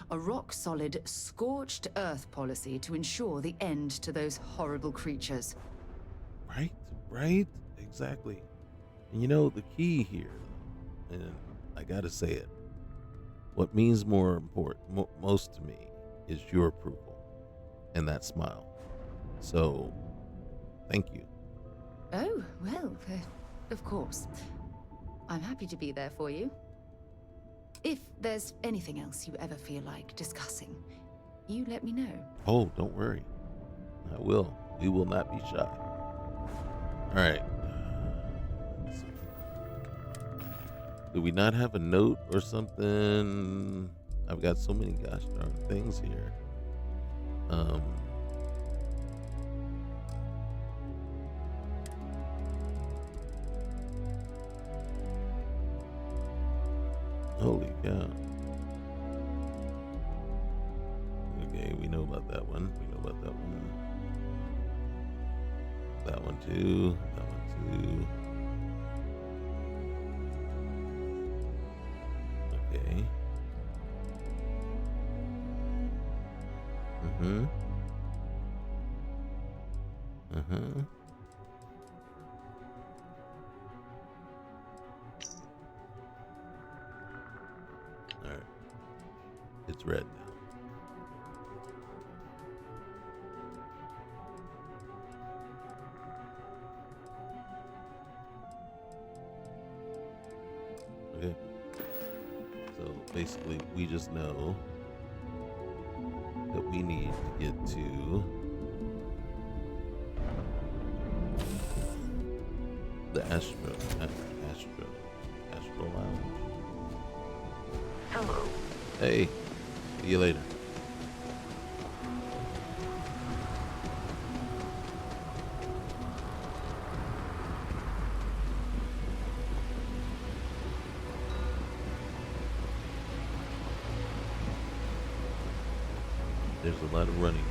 A rock-solid, scorched earth policy to ensure the end to those horrible creatures. Right? Exactly. And the key here, and I gotta say it, what means more important, most to me, is your approval and that smile. So, thank you. Oh, well, of course. I'm happy to be there for you. If there's anything else you ever feel like discussing, you let me know. Oh, don't worry. I will. We will not be shy. All right. Let's see. Do we not have a note or something? I've got so many gosh darn things here. Holy cow. Okay, we know about that one. That one too. Okay. Alright. It's red now. Okay. So basically, we just know that we need to get to the Astro Lounge. Hello. Hey, see you later. There's a lot of running.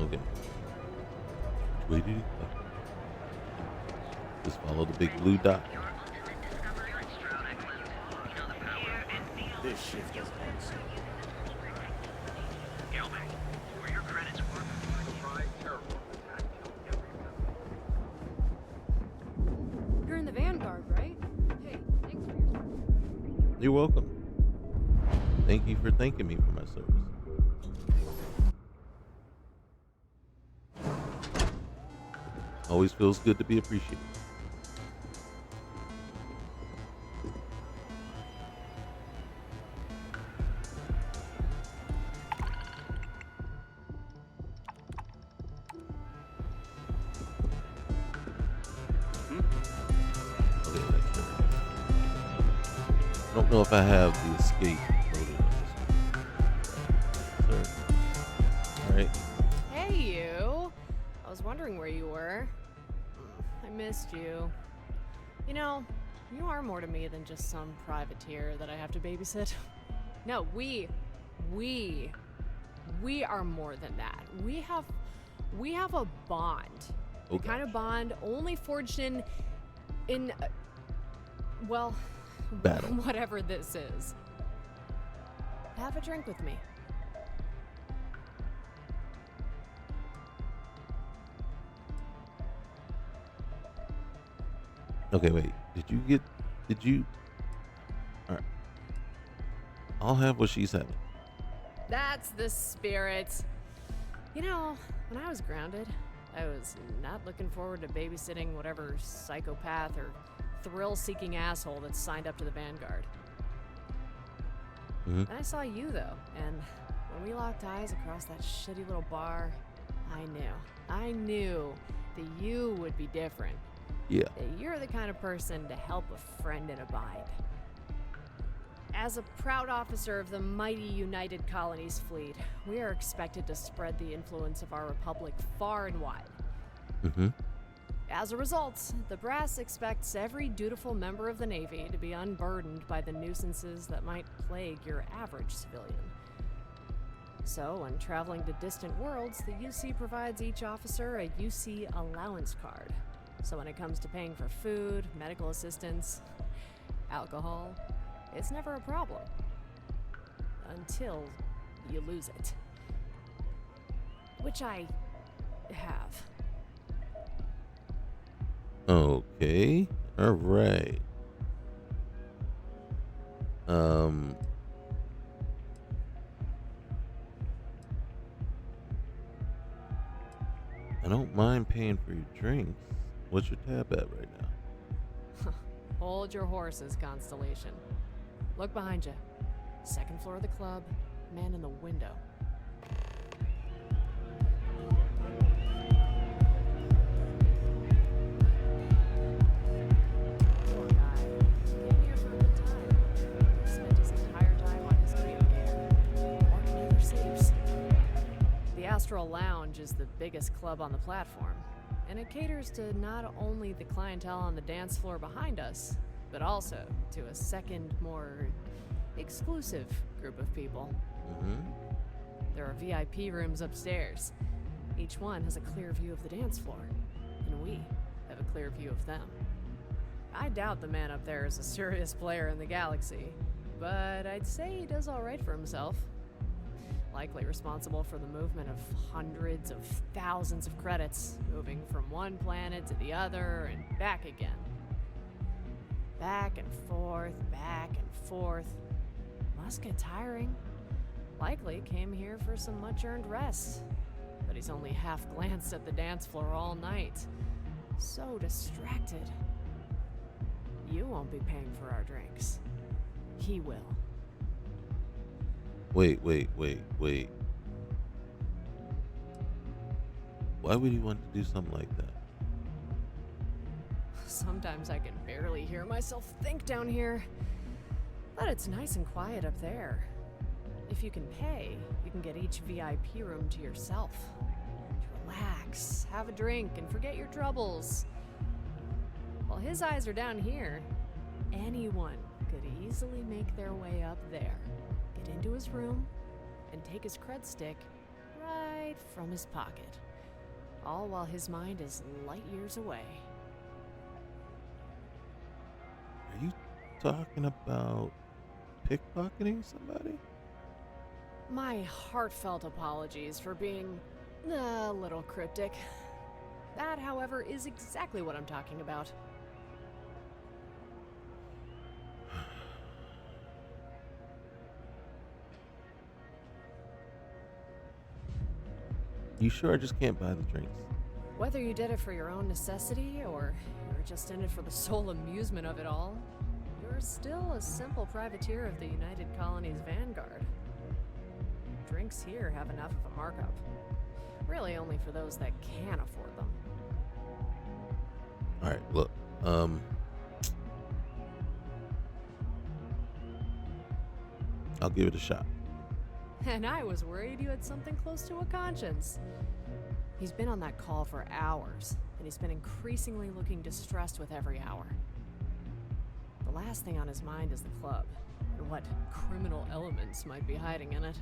Okay. Which way did he go? Just follow the big blue dot. This shift is awesome. You're in the Vanguard, right? Hey, thanks for your service. You're welcome. Thank you for thanking me for my service. Always feels good to be appreciated. Okay, that's it. I don't know if I have the escape loaded on this one. Sir. Alright. Hey, you. I was wondering where you were. I missed you. You know, you are more to me than just some privateer that I have to babysit. No, we are more than that. We have a bond. The kind of bond only forged in well, battle. Whatever this is. Have a drink with me. Okay, wait. Did you? Alright. I'll have what she's having. That's the spirit. You know, when I was grounded, I was not looking forward to babysitting whatever psychopath or thrill-seeking asshole that signed up to the Vanguard. Mm-hmm. And I saw you, though, and when we locked eyes across that shitty little bar, I knew that you would be different. Yeah. That you're the kind of person to help a friend in a bind. As a proud officer of the mighty United Colonies fleet, we are expected to spread the influence of our republic far and wide. Mm-hmm. As a result, the brass expects every dutiful member of the Navy to be unburdened by the nuisances that might plague your average civilian. So, when traveling to distant worlds, the UC provides each officer a UC allowance card. So when it comes to paying for food, medical assistance, alcohol, it's never a problem. Until you lose it. Which I have. Okay. All right. I don't mind paying for your drinks. What's your tab at right now? Hold your horses, Constellation. Look behind you. Second floor of the club, man in the window. Poor guy. Came here for a good time. Spent his entire time on his communicator. Marking other safes. The Astral Lounge is the biggest club on the platform, and it caters to not only the clientele on the dance floor behind us, but also to a second, more exclusive group of people. Mm-hmm. There are VIP rooms upstairs. Each one has a clear view of the dance floor, and we have a clear view of them. I doubt the man up there is a serious player in the galaxy, but I'd say he does all right for himself. Likely responsible for the movement of hundreds of thousands of credits, moving from one planet to the other and back again. Back and forth, back and forth. Must get tiring. Likely came here for some much-earned rest. But he's only half glanced at the dance floor all night. So distracted. You won't be paying for our drinks. He will. Wait. Why would he want to do something like that? Sometimes I can barely hear myself think down here. But it's nice and quiet up there. If you can pay, you can get each VIP room to yourself. Relax, have a drink, and forget your troubles. While his eyes are down here, anyone could easily make their way up there, get into his room, and take his cred stick right from his pocket. All while his mind is light years away. Are you talking about pickpocketing somebody? My heartfelt apologies for being a little cryptic. That, however, is exactly what I'm talking about. You sure I just can't buy the drinks? Whether you did it for your own necessity or you're just in it for the sole amusement of it all, you're still a simple privateer of the United Colonies Vanguard. Drinks here have enough of a markup. Really only for those that can afford them. Alright, look, I'll give it a shot. And I was worried you had something close to a conscience. He's been on that call for hours, and he's been increasingly looking distressed with every hour. The last thing on his mind is the club, and what criminal elements might be hiding in it.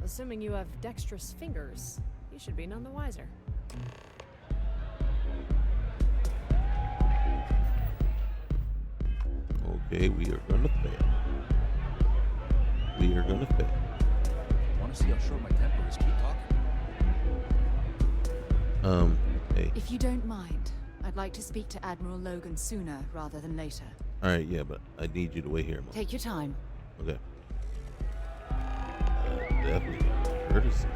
Assuming you have dexterous fingers, you should be none the wiser. Okay, we are gonna fail. Want to see how short my temper is? Keep talking. Hey. If you don't mind, I'd like to speak to Admiral Logan sooner rather than later. Alright, yeah, but I need you to wait here a moment. Take your time. Okay. Definitely courtesy.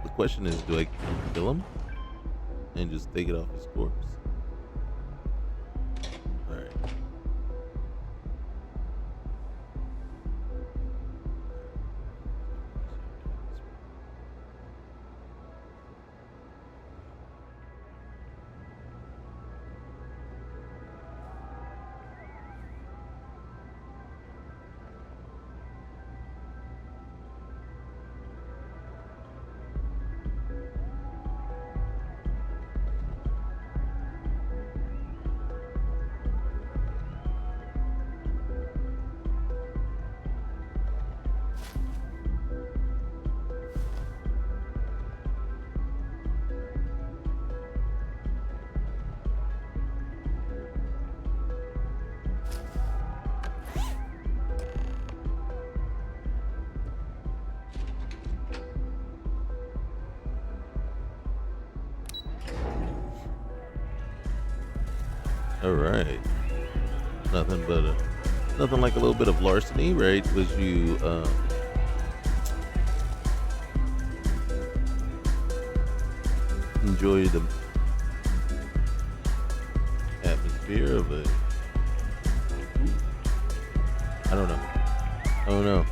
The question is, do I kill him and just take it off his corpse? Alright. All right. Nothing like a little bit of larceny, right? Was you enjoy the atmosphere of it? I don't know.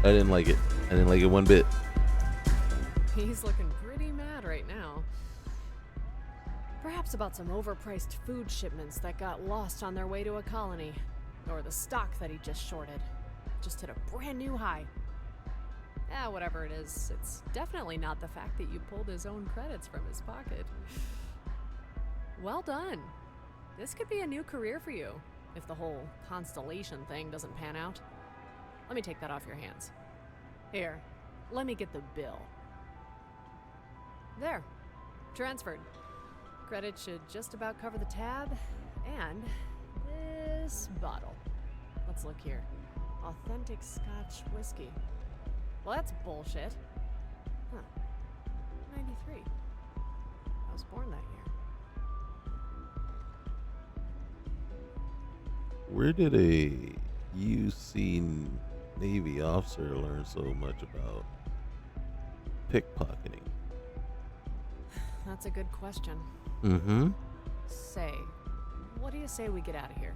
I didn't like it. I didn't like it one bit. He's looking pretty mad right now. Perhaps about some overpriced food shipments that got lost on their way to a colony. Or the stock that he just shorted. Just hit a brand new high. Whatever it is, it's definitely not the fact that you pulled his own credits from his pocket. Well done. This could be a new career for you, if the whole constellation thing doesn't pan out. Let me take that off your hands. Here, let me get the bill. There, transferred. Credit should just about cover the tab, and this bottle. Let's look here. Authentic Scotch whiskey. Well, that's bullshit. Huh. 93. I was born that year. Where did a UC Navy officer learn so much about pickpocketing? That's a good question. Mm-hmm. Say, what do you say we get out of here?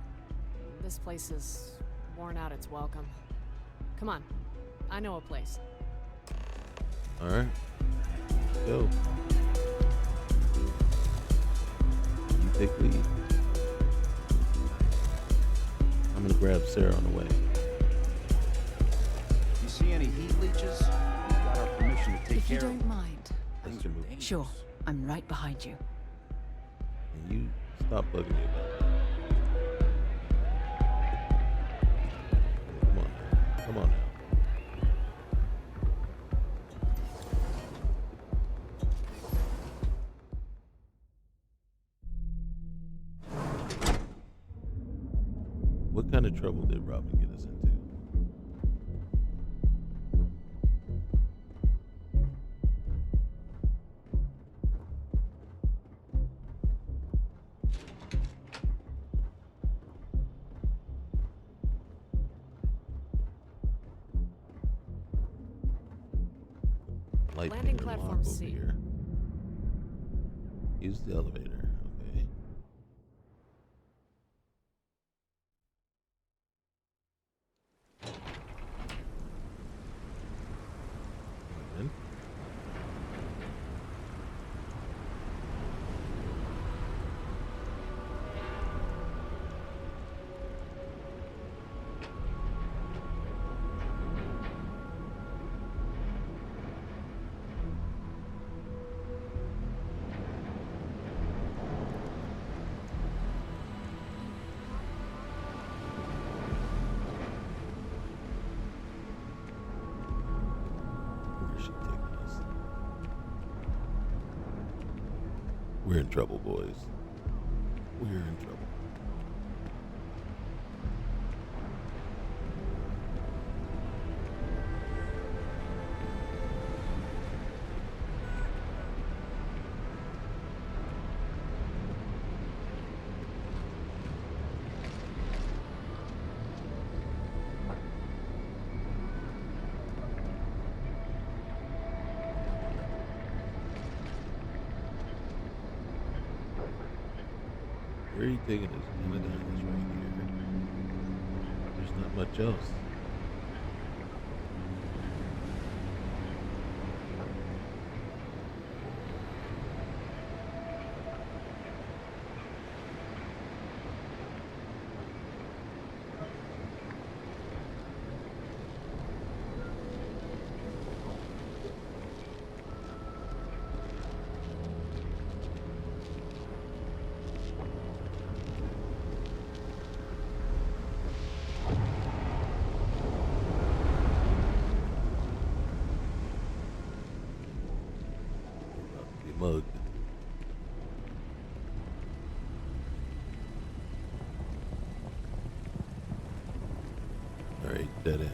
This place has worn out its welcome. Come on, I know a place. All right, let's go. You take lead. I'm gonna grab Sarah on the way. You see any heat leeches? You got our permission to take If you care of don't mind. Things are moving. Sure, I'm right behind you. And you stop bugging me about that. Come on now. Come on now. What kind of trouble did Robin get us into? Landing platform Locke C. over here. Use the elevator. Okay. Then. Where's she taking us? We're in trouble, boys. We're in trouble. Where are you taking us? Canada is right here. There's not much else. Mugged. Alright, dead end.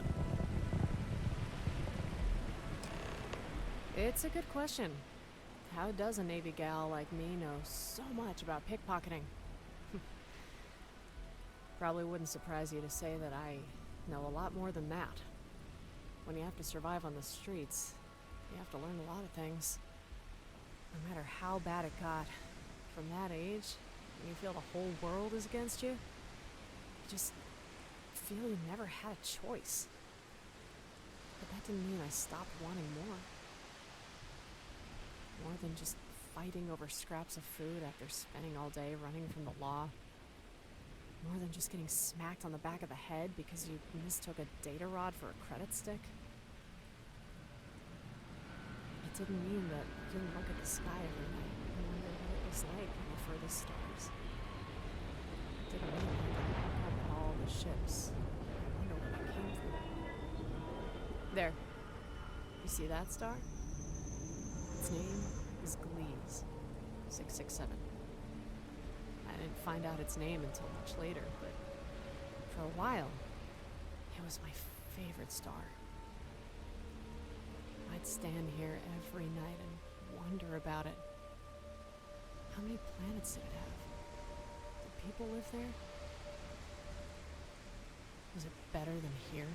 It's a good question. How does a Navy gal like me know so much about pickpocketing? Probably wouldn't surprise you to say that I know a lot more than that. When you have to survive on the streets, you have to learn a lot of things. No matter how bad it got, from that age, when you feel the whole world is against you, you just feel you never had a choice. But that didn't mean I stopped wanting more. More than just fighting over scraps of food after spending all day running from the law. More than just getting smacked on the back of the head because you mistook a data rod for a credit stick. It didn't mean that you didn't look at the sky every night and wonder what it was like in the furthest stars. It didn't mean that I could look up at all the ships and wonder where they came from. There. You see that star? Its name is Glees, 667. I didn't find out its name until much later, but for a while, it was my favorite star. I'd stand here every night and wonder about it. How many planets did it have? Did people live there? Was it better than here?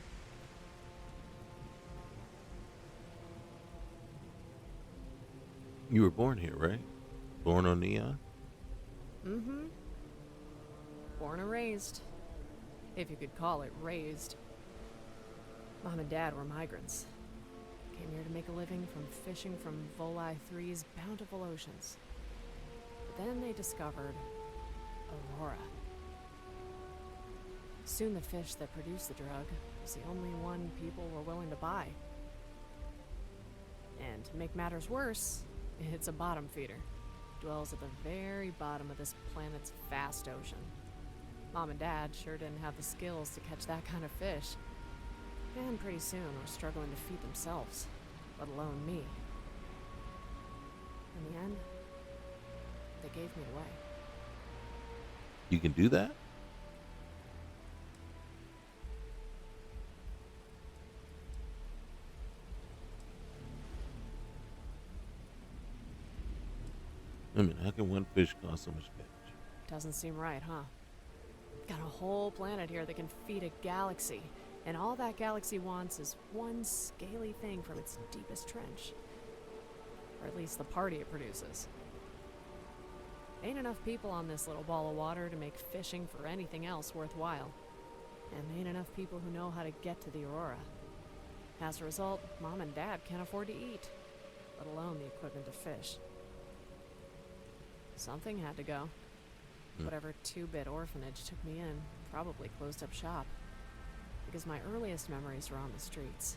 You were born here, right? Born on Neon? Mm-hmm. Born and raised. If you could call it raised. Mom and Dad were migrants. Came here to make a living from fishing from Voli 3's bountiful oceans. But then they discovered Aurora. Soon the fish that produced the drug was the only one people were willing to buy. And to make matters worse, it's a bottom feeder. Dwells at the very bottom of this planet's vast ocean. Mom and Dad sure didn't have the skills to catch that kind of fish. And pretty soon were struggling to feed themselves, let alone me. In the end, they gave me away. You can do that? I mean, how can one fish cost so much damage? Doesn't seem right, huh? Got a whole planet here that can feed a galaxy, and all that galaxy wants is one scaly thing from its deepest trench. Or at least the party it produces. Ain't enough people on this little ball of water to make fishing for anything else worthwhile. And ain't enough people who know how to get to the Aurora. As a result, Mom and Dad can't afford to eat, let alone the equipment to fish. Something had to go. Whatever two-bit orphanage took me in probably closed up shop. Because my earliest memories were on the streets.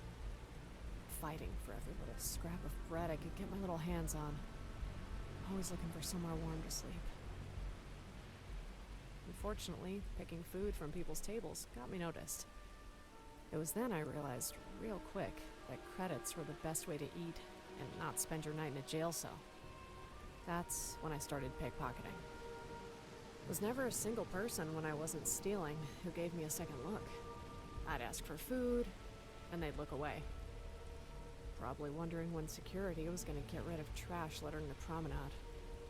Fighting for every little scrap of bread I could get my little hands on. Always looking for somewhere warm to sleep. Unfortunately, picking food from people's tables got me noticed. It was then I realized real quick that credits were the best way to eat and not spend your night in a jail cell. That's when I started pickpocketing. Was never a single person when I wasn't stealing who gave me a second look. I'd ask for food, and they'd look away. Probably wondering when security was going to get rid of trash littering the promenade.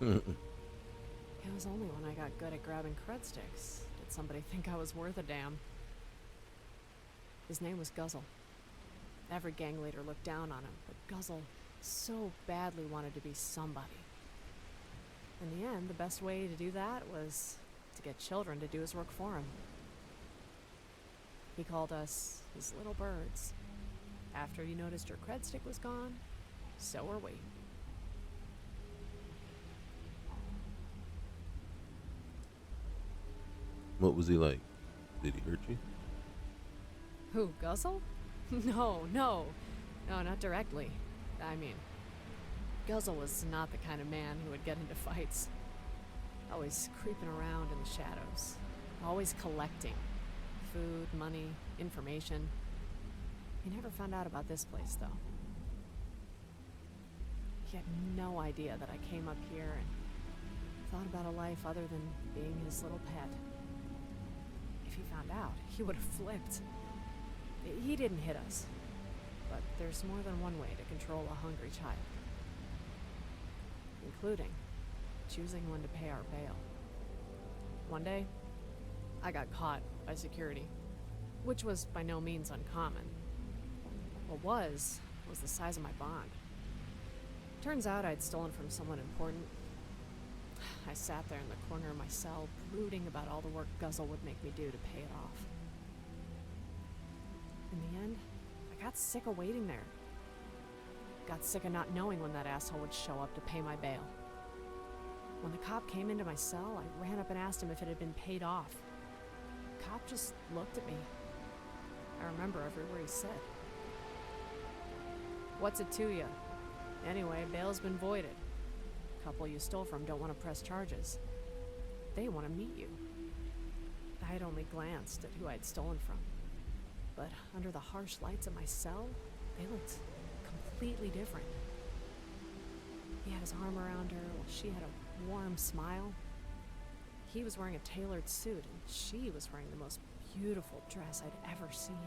It was only when I got good at grabbing cred sticks did somebody think I was worth a damn. His name was Guzzle. Every gang leader looked down on him, but Guzzle so badly wanted to be somebody. In the end, the best way to do that was to get children to do his work for him. He called us his little birds. After he noticed your cred stick was gone, so were we. What was he like? Did he hurt you? Who, Guzzle? No, not directly. I mean, Guzzle was not the kind of man who would get into fights. Always creeping around in the shadows. Always collecting. Food, money, information. He never found out about this place, though. He had no idea that I came up here and thought about a life other than being his little pet. If he found out, he would have flipped. He didn't hit us, but there's more than one way to control a hungry child. Including choosing when to pay our bail. One day, I got caught by security, which was by no means uncommon. What was the size of my bond. Turns out I'd stolen from someone important. I sat there in the corner of my cell, brooding about all the work Guzzle would make me do to pay it off. In the end, I got sick of waiting there. Got sick of not knowing when that asshole would show up to pay my bail. When the cop came into my cell, I ran up and asked him if it had been paid off. The cop just looked at me. I remember every word he said. What's it to you? Anyway, bail's been voided. Couple you stole from don't want to press charges. They want to meet you. I had only glanced at who I'd stolen from. But under the harsh lights of my cell, they looked completely different. He had his arm around her while she had a warm smile. He was wearing a tailored suit and she was wearing the most beautiful dress I'd ever seen.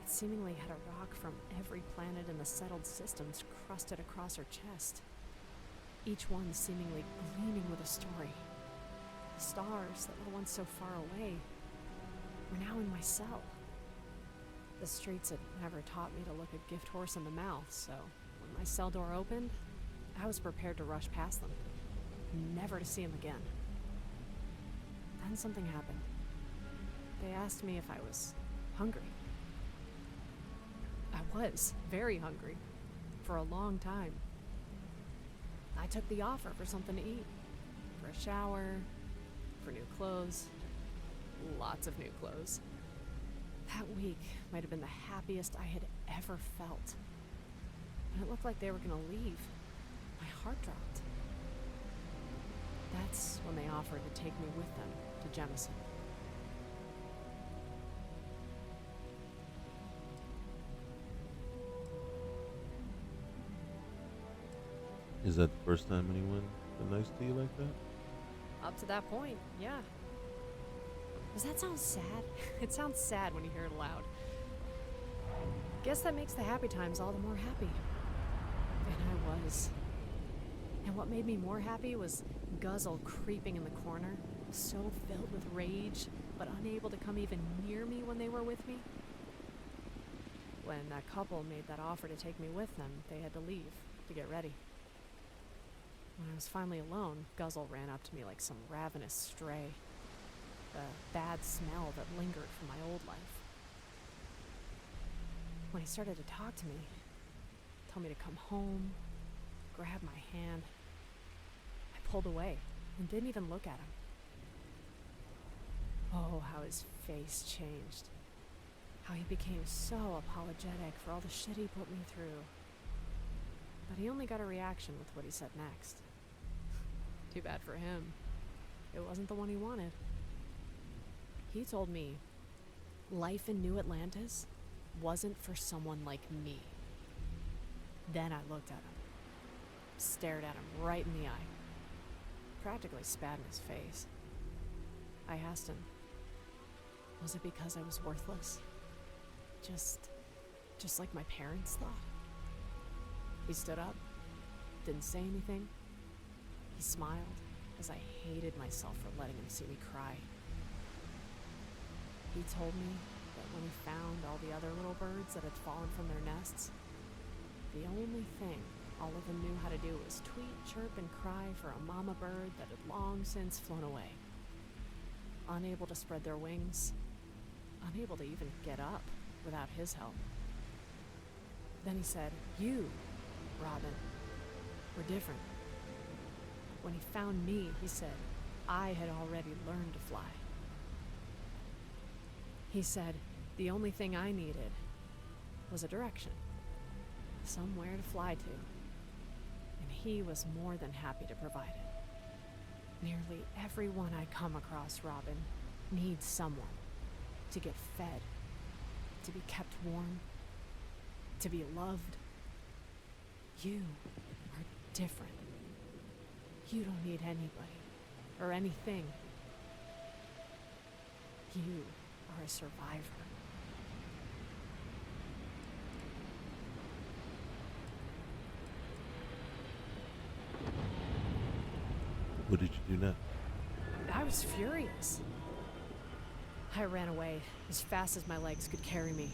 It seemingly had a rock from every planet in the settled systems crusted across her chest. Each one seemingly gleaming with a story. Stars that were once so far away. were now in my cell. The streets had never taught me to look a gift horse in the mouth, so when my cell door opened, I was prepared to rush past them, never to see them again. Then something happened. They asked me if I was hungry. I was very hungry, for a long time. I took the offer for something to eat, for a shower, for new clothes, lots of new clothes. That week might have been the happiest I had ever felt. When it looked like they were gonna leave, my heart dropped. That's when they offered to take me with them to Jemison. Is that the first time anyone been nice to you like that? Up to that point, yeah. Does that sound sad? It sounds sad when you hear it aloud. Guess that makes the happy times all the more happy. And I was. And what made me more happy was Guzzle creeping in the corner, so filled with rage, but unable to come even near me when they were with me. When that couple made that offer to take me with them, they had to leave to get ready. When I was finally alone, Guzzle ran up to me like some ravenous stray. The bad smell that lingered from my old life. When he started to talk to me, told me to come home, grabbed my hand, I pulled away and didn't even look at him. Oh, how his face changed. How he became so apologetic for all the shit he put me through. But he only got a reaction with what he said next. Too bad for him. It wasn't the one he wanted. He told me life in New Atlantis wasn't for someone like me. Then I looked at him, stared at him right in the eye, practically spat in his face. I asked him, was it because I was worthless? Just like my parents thought? He stood up, didn't say anything. He smiled as I hated myself for letting him see me cry. He told me that when he found all the other little birds that had fallen from their nests, the only thing all of them knew how to do was tweet, chirp, and cry for a mama bird that had long since flown away. Unable to spread their wings, unable to even get up without his help. Then he said, "You, Robin, were different." When he found me, he said, I had already learned to fly. He said the only thing I needed was a direction, somewhere to fly to, and he was more than happy to provide it. Nearly everyone I come across, Robin, needs someone to get fed, to be kept warm, to be loved. You are different. You don't need anybody or anything. You are a survivor. What did you do now? I was furious. I ran away as fast as my legs could carry me.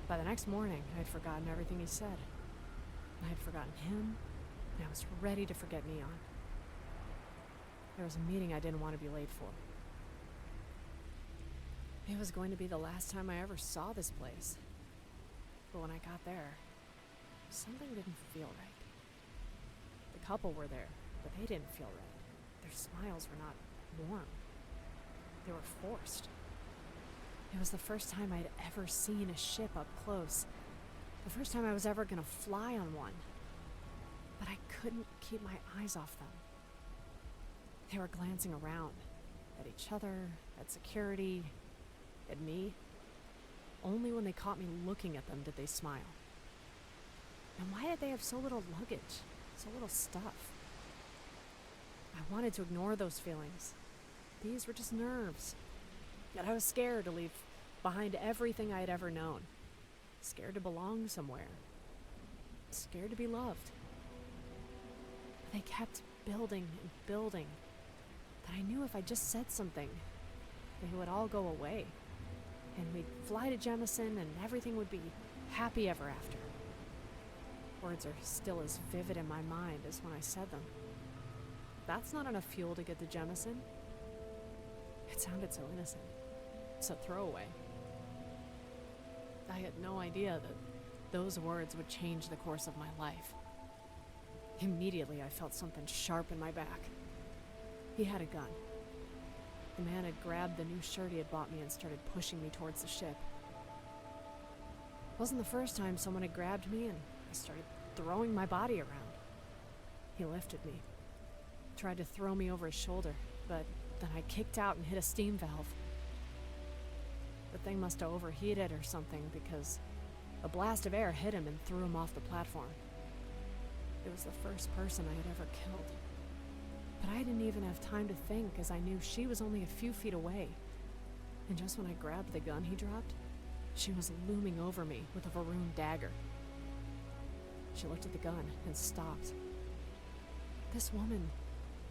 By the next morning, I had forgotten everything he said. I had forgotten him, and I was ready to forget Neon. There was a meeting I didn't want to be late for. It was going to be the last time I ever saw this place. But when I got there, something didn't feel right. The couple were there, but they didn't feel right. Their smiles were not warm. They were forced. It was the first time I'd ever seen a ship up close. The first time I was ever gonna fly on one. But I couldn't keep my eyes off them. They were glancing around, at each other, at security, at me. Only when they caught me looking at them did they smile. And why did they have so little luggage, so little stuff? I wanted to ignore those feelings. These were just nerves. Yet I was scared to leave behind everything I had ever known. Scared to belong somewhere. Scared to be loved. They kept building and building. But I knew if I just said something, they would all go away. And we'd fly to Jemison and everything would be happy ever after. Words are still as vivid in my mind as when I said them. That's not enough fuel to get to Jemison. It sounded so innocent, so throwaway. I had no idea that those words would change the course of my life. Immediately, I felt something sharp in my back. He had a gun. The man had grabbed the new shirt he had bought me and started pushing me towards the ship. It wasn't the first time someone had grabbed me, and I started throwing my body around. He lifted me, tried to throw me over his shoulder, but then I kicked out and hit a steam valve. The thing must have overheated or something, because a blast of air hit him and threw him off the platform. It was the first person I had ever killed. But I didn't even have time to think, as I knew she was only a few feet away. And just when I grabbed the gun he dropped, she was looming over me with a Varun dagger. She looked at the gun and stopped. This woman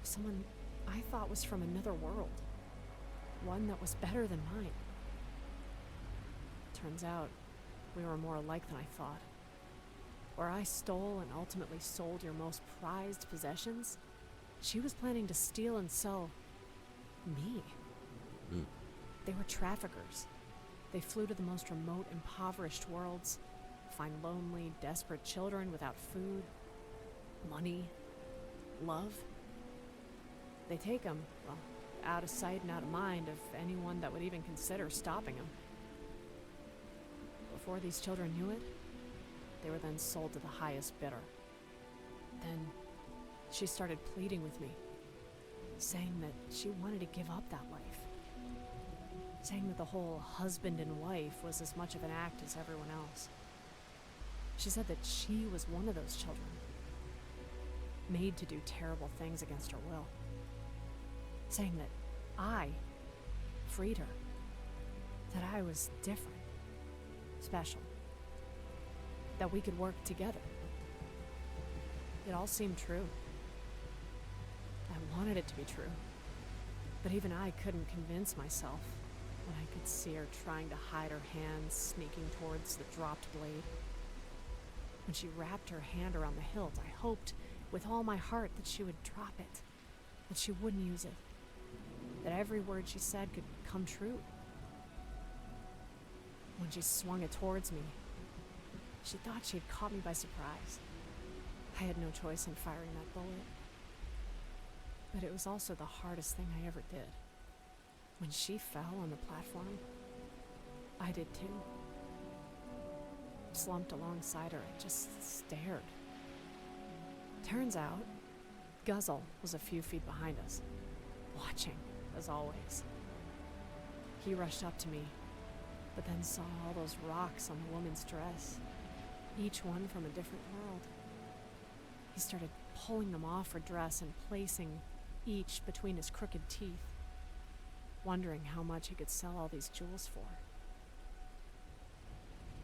was someone I thought was from another world. One that was better than mine. Turns out, we were more alike than I thought. Where I stole and ultimately sold your most prized possessions, she was planning to steal and sell me. They were traffickers. They flew to the most remote, impoverished worlds, find lonely, desperate children without food, money, love. They take them, well, out of sight and out of mind of anyone that would even consider stopping them. Before these children knew it, they were then sold to the highest bidder. Then she started pleading with me, saying that she wanted to give up that life. Saying that the whole husband and wife was as much of an act as everyone else. She said that she was one of those children, made to do terrible things against her will. Saying that I freed her, that I was different, special, that we could work together. It all seemed true. I wanted it to be true, but even I couldn't convince myself when I could see her trying to hide her hands, sneaking towards the dropped blade. When she wrapped her hand around the hilt, I hoped with all my heart that she would drop it, that she wouldn't use it, that every word she said could come true. When she swung it towards me, she thought she had caught me by surprise. I had no choice in firing that bullet. But it was also the hardest thing I ever did. When she fell on the platform, I did too. Slumped alongside her, I just stared. Turns out, Guzzle was a few feet behind us, watching, as always. He rushed up to me, but then saw all those rocks on the woman's dress, each one from a different world. He started pulling them off her dress and placing each between his crooked teeth, wondering how much he could sell all these jewels for.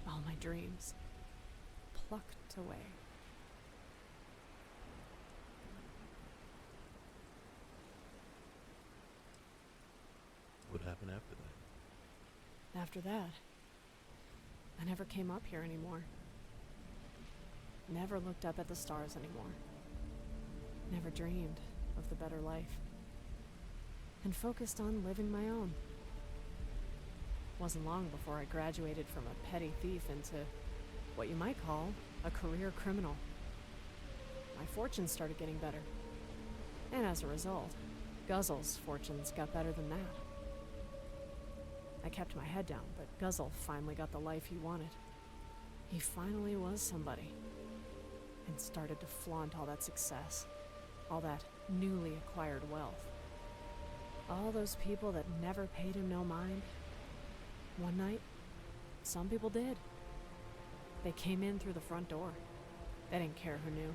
All my dreams plucked away. What happened after that? After that, I never came up here anymore. Never looked up at the stars anymore. Never dreamed of the better life. And focused on living my own. Wasn't long before I graduated from a petty thief into what you might call a career criminal. My fortunes started getting better. And as a result, Guzzle's fortunes got better than that. I kept my head down, but Guzzle finally got the life he wanted. He finally was somebody. And started to flaunt all that success, all that newly acquired wealth. All those people that never paid him no mind. One night, some people did. They came in through the front door. They didn't care who knew.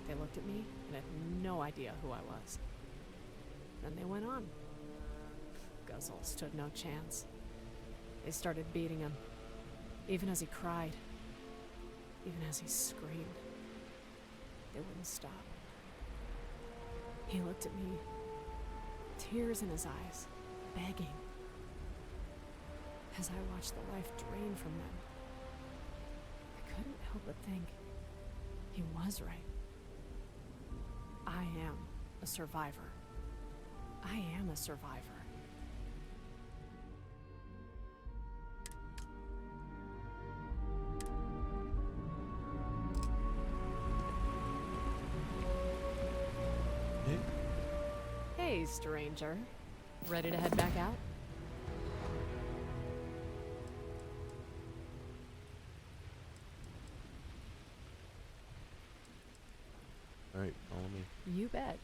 They looked at me and had no idea who I was. Then they went on. Guzzle stood no chance. They started beating him, even as he cried, even as he screamed. They wouldn't stop. He looked at me, tears in his eyes, begging. As I watched the life drain from them, I couldn't help but think he was right. I am a survivor. I am a survivor. Hey, stranger. Ready to head back out? Alright, follow me. You bet.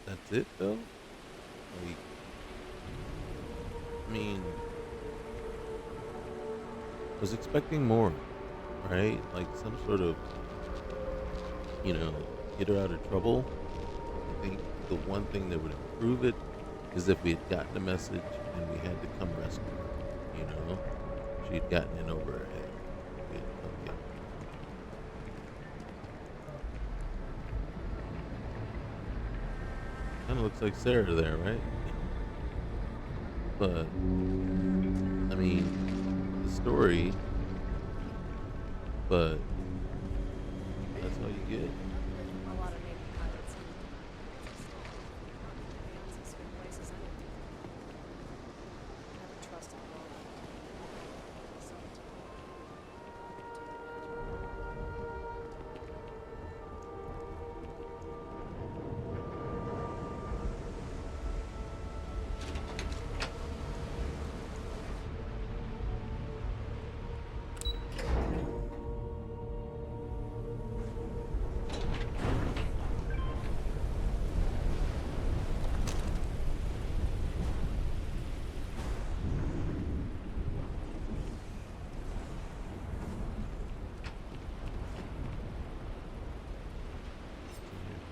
That's it, though? Like, I mean, I was expecting more, right? Like some sort of, you know, get her out of trouble. I think the one thing that would improve it is if we had gotten a message and we had to come rescue her, you know? She had gotten in over her head. We had to come get her. Kind of looks like Sarah there, right? But, I mean, the story, but that's all you get. A lot of Navy pilots and places never trust in Locke.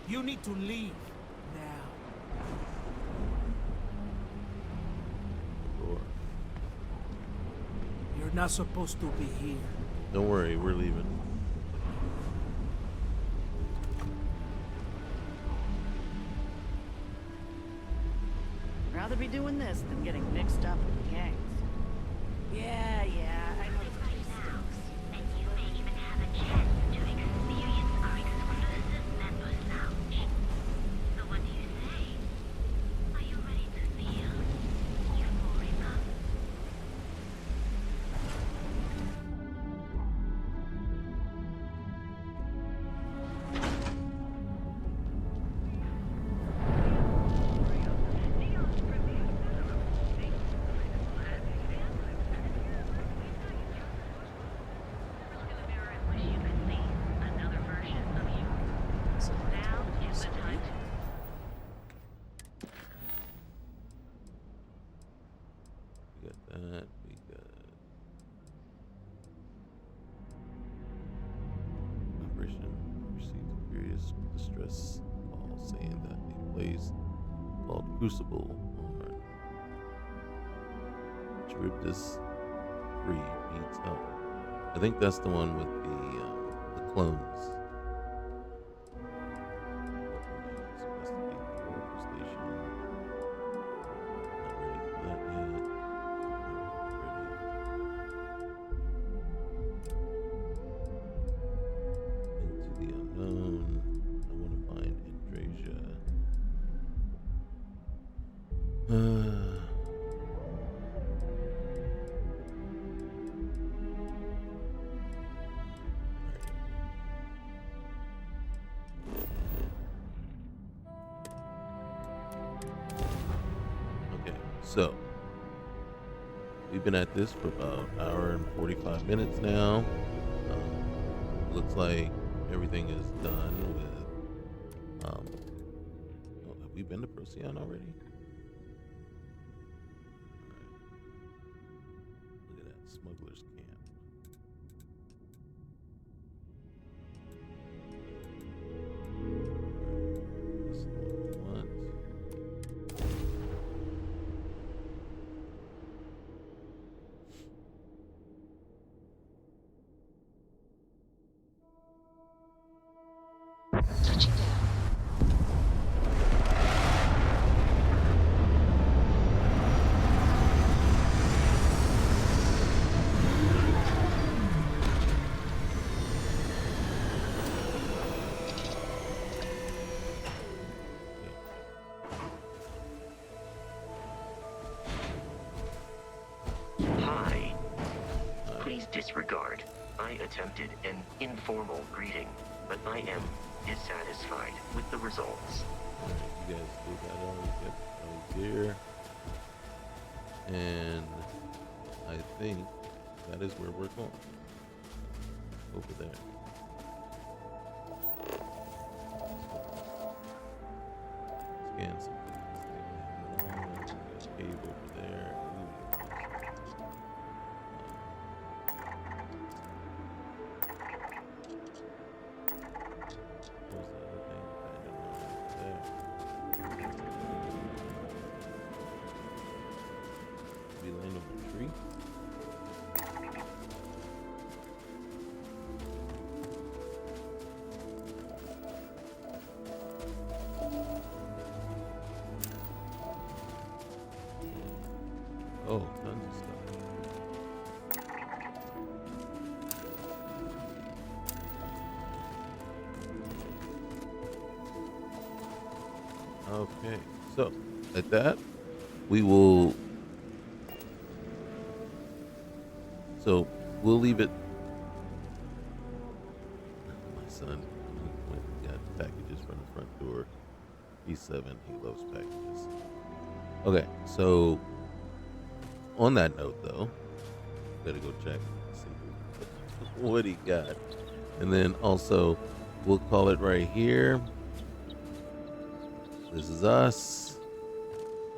You need to leave now. Sure. You're not supposed to be here. Don't worry, we're leaving. Rather be doing this than getting mixed up with gangs. Yeah, I know the place stinks. And you may even have a chance to experience our exclusive members lounge. So what do you say? Are you ready to feel euphoria? We got that. We got Operation received a furious distress call saying that a place called Crucible on Charybdis 3 needs help. I think that's the one with the clones. Investigate the Oracle Station. Not ready for that yet. Into the unknown. I want to find Andrasia. Okay, so we've been at this for about an hour and 45 minutes now. Looks like everything is done with. Oh, have we been to Procyon already? Alright. Look at that smuggler's camp. This is the one we want. Touching down. disregard. I attempted an informal greeting, but I am dissatisfied with the results. Alright, you guys do that all. Get over here. And I think that is where we're going. Over there. Scan some things. Cave over there. Ooh. Where's the other thing? There. Be laying on the tree. Oh, tons of stuff. Okay, so at that, we will. So we'll leave it. My son went and got packages from the front door. He's 7. He loves packages. Okay, so. On that note, though, better go check and see what he got. And then also, we'll call it right here. This is us.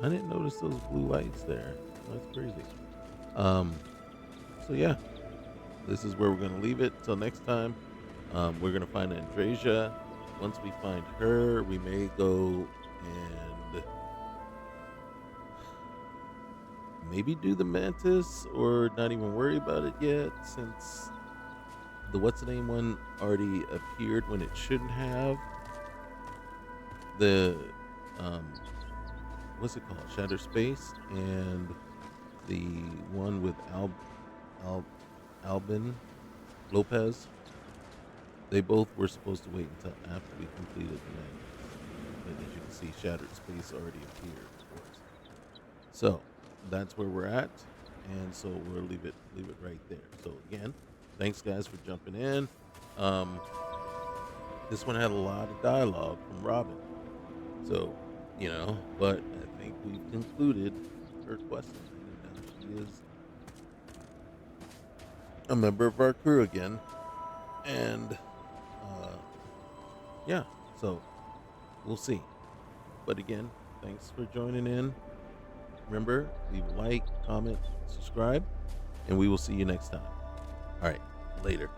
I didn't notice those blue lights there. That's crazy. So yeah, this is where we're going to leave it. Till next time, we're going to find Andresia. Once we find her, we may go and maybe do the Mantis, or not even worry about it yet, since the what's the name one already appeared when it shouldn't have. The what's it called? Shatter Space, and the one with Albin Lopez. They both were supposed to wait until after we completed the Mantis. But as you can see, Shattered Space already appeared, of course. So that's where we're at, and so we'll leave it right there. So again, thanks guys for jumping in. This one had a lot of dialogue from Robin, so but I think we've concluded her quest line, and now she is a member of our crew again. And yeah, so we'll see. But again, thanks for joining in. Remember, leave a like, comment, subscribe, and we will see you next time. All right, later.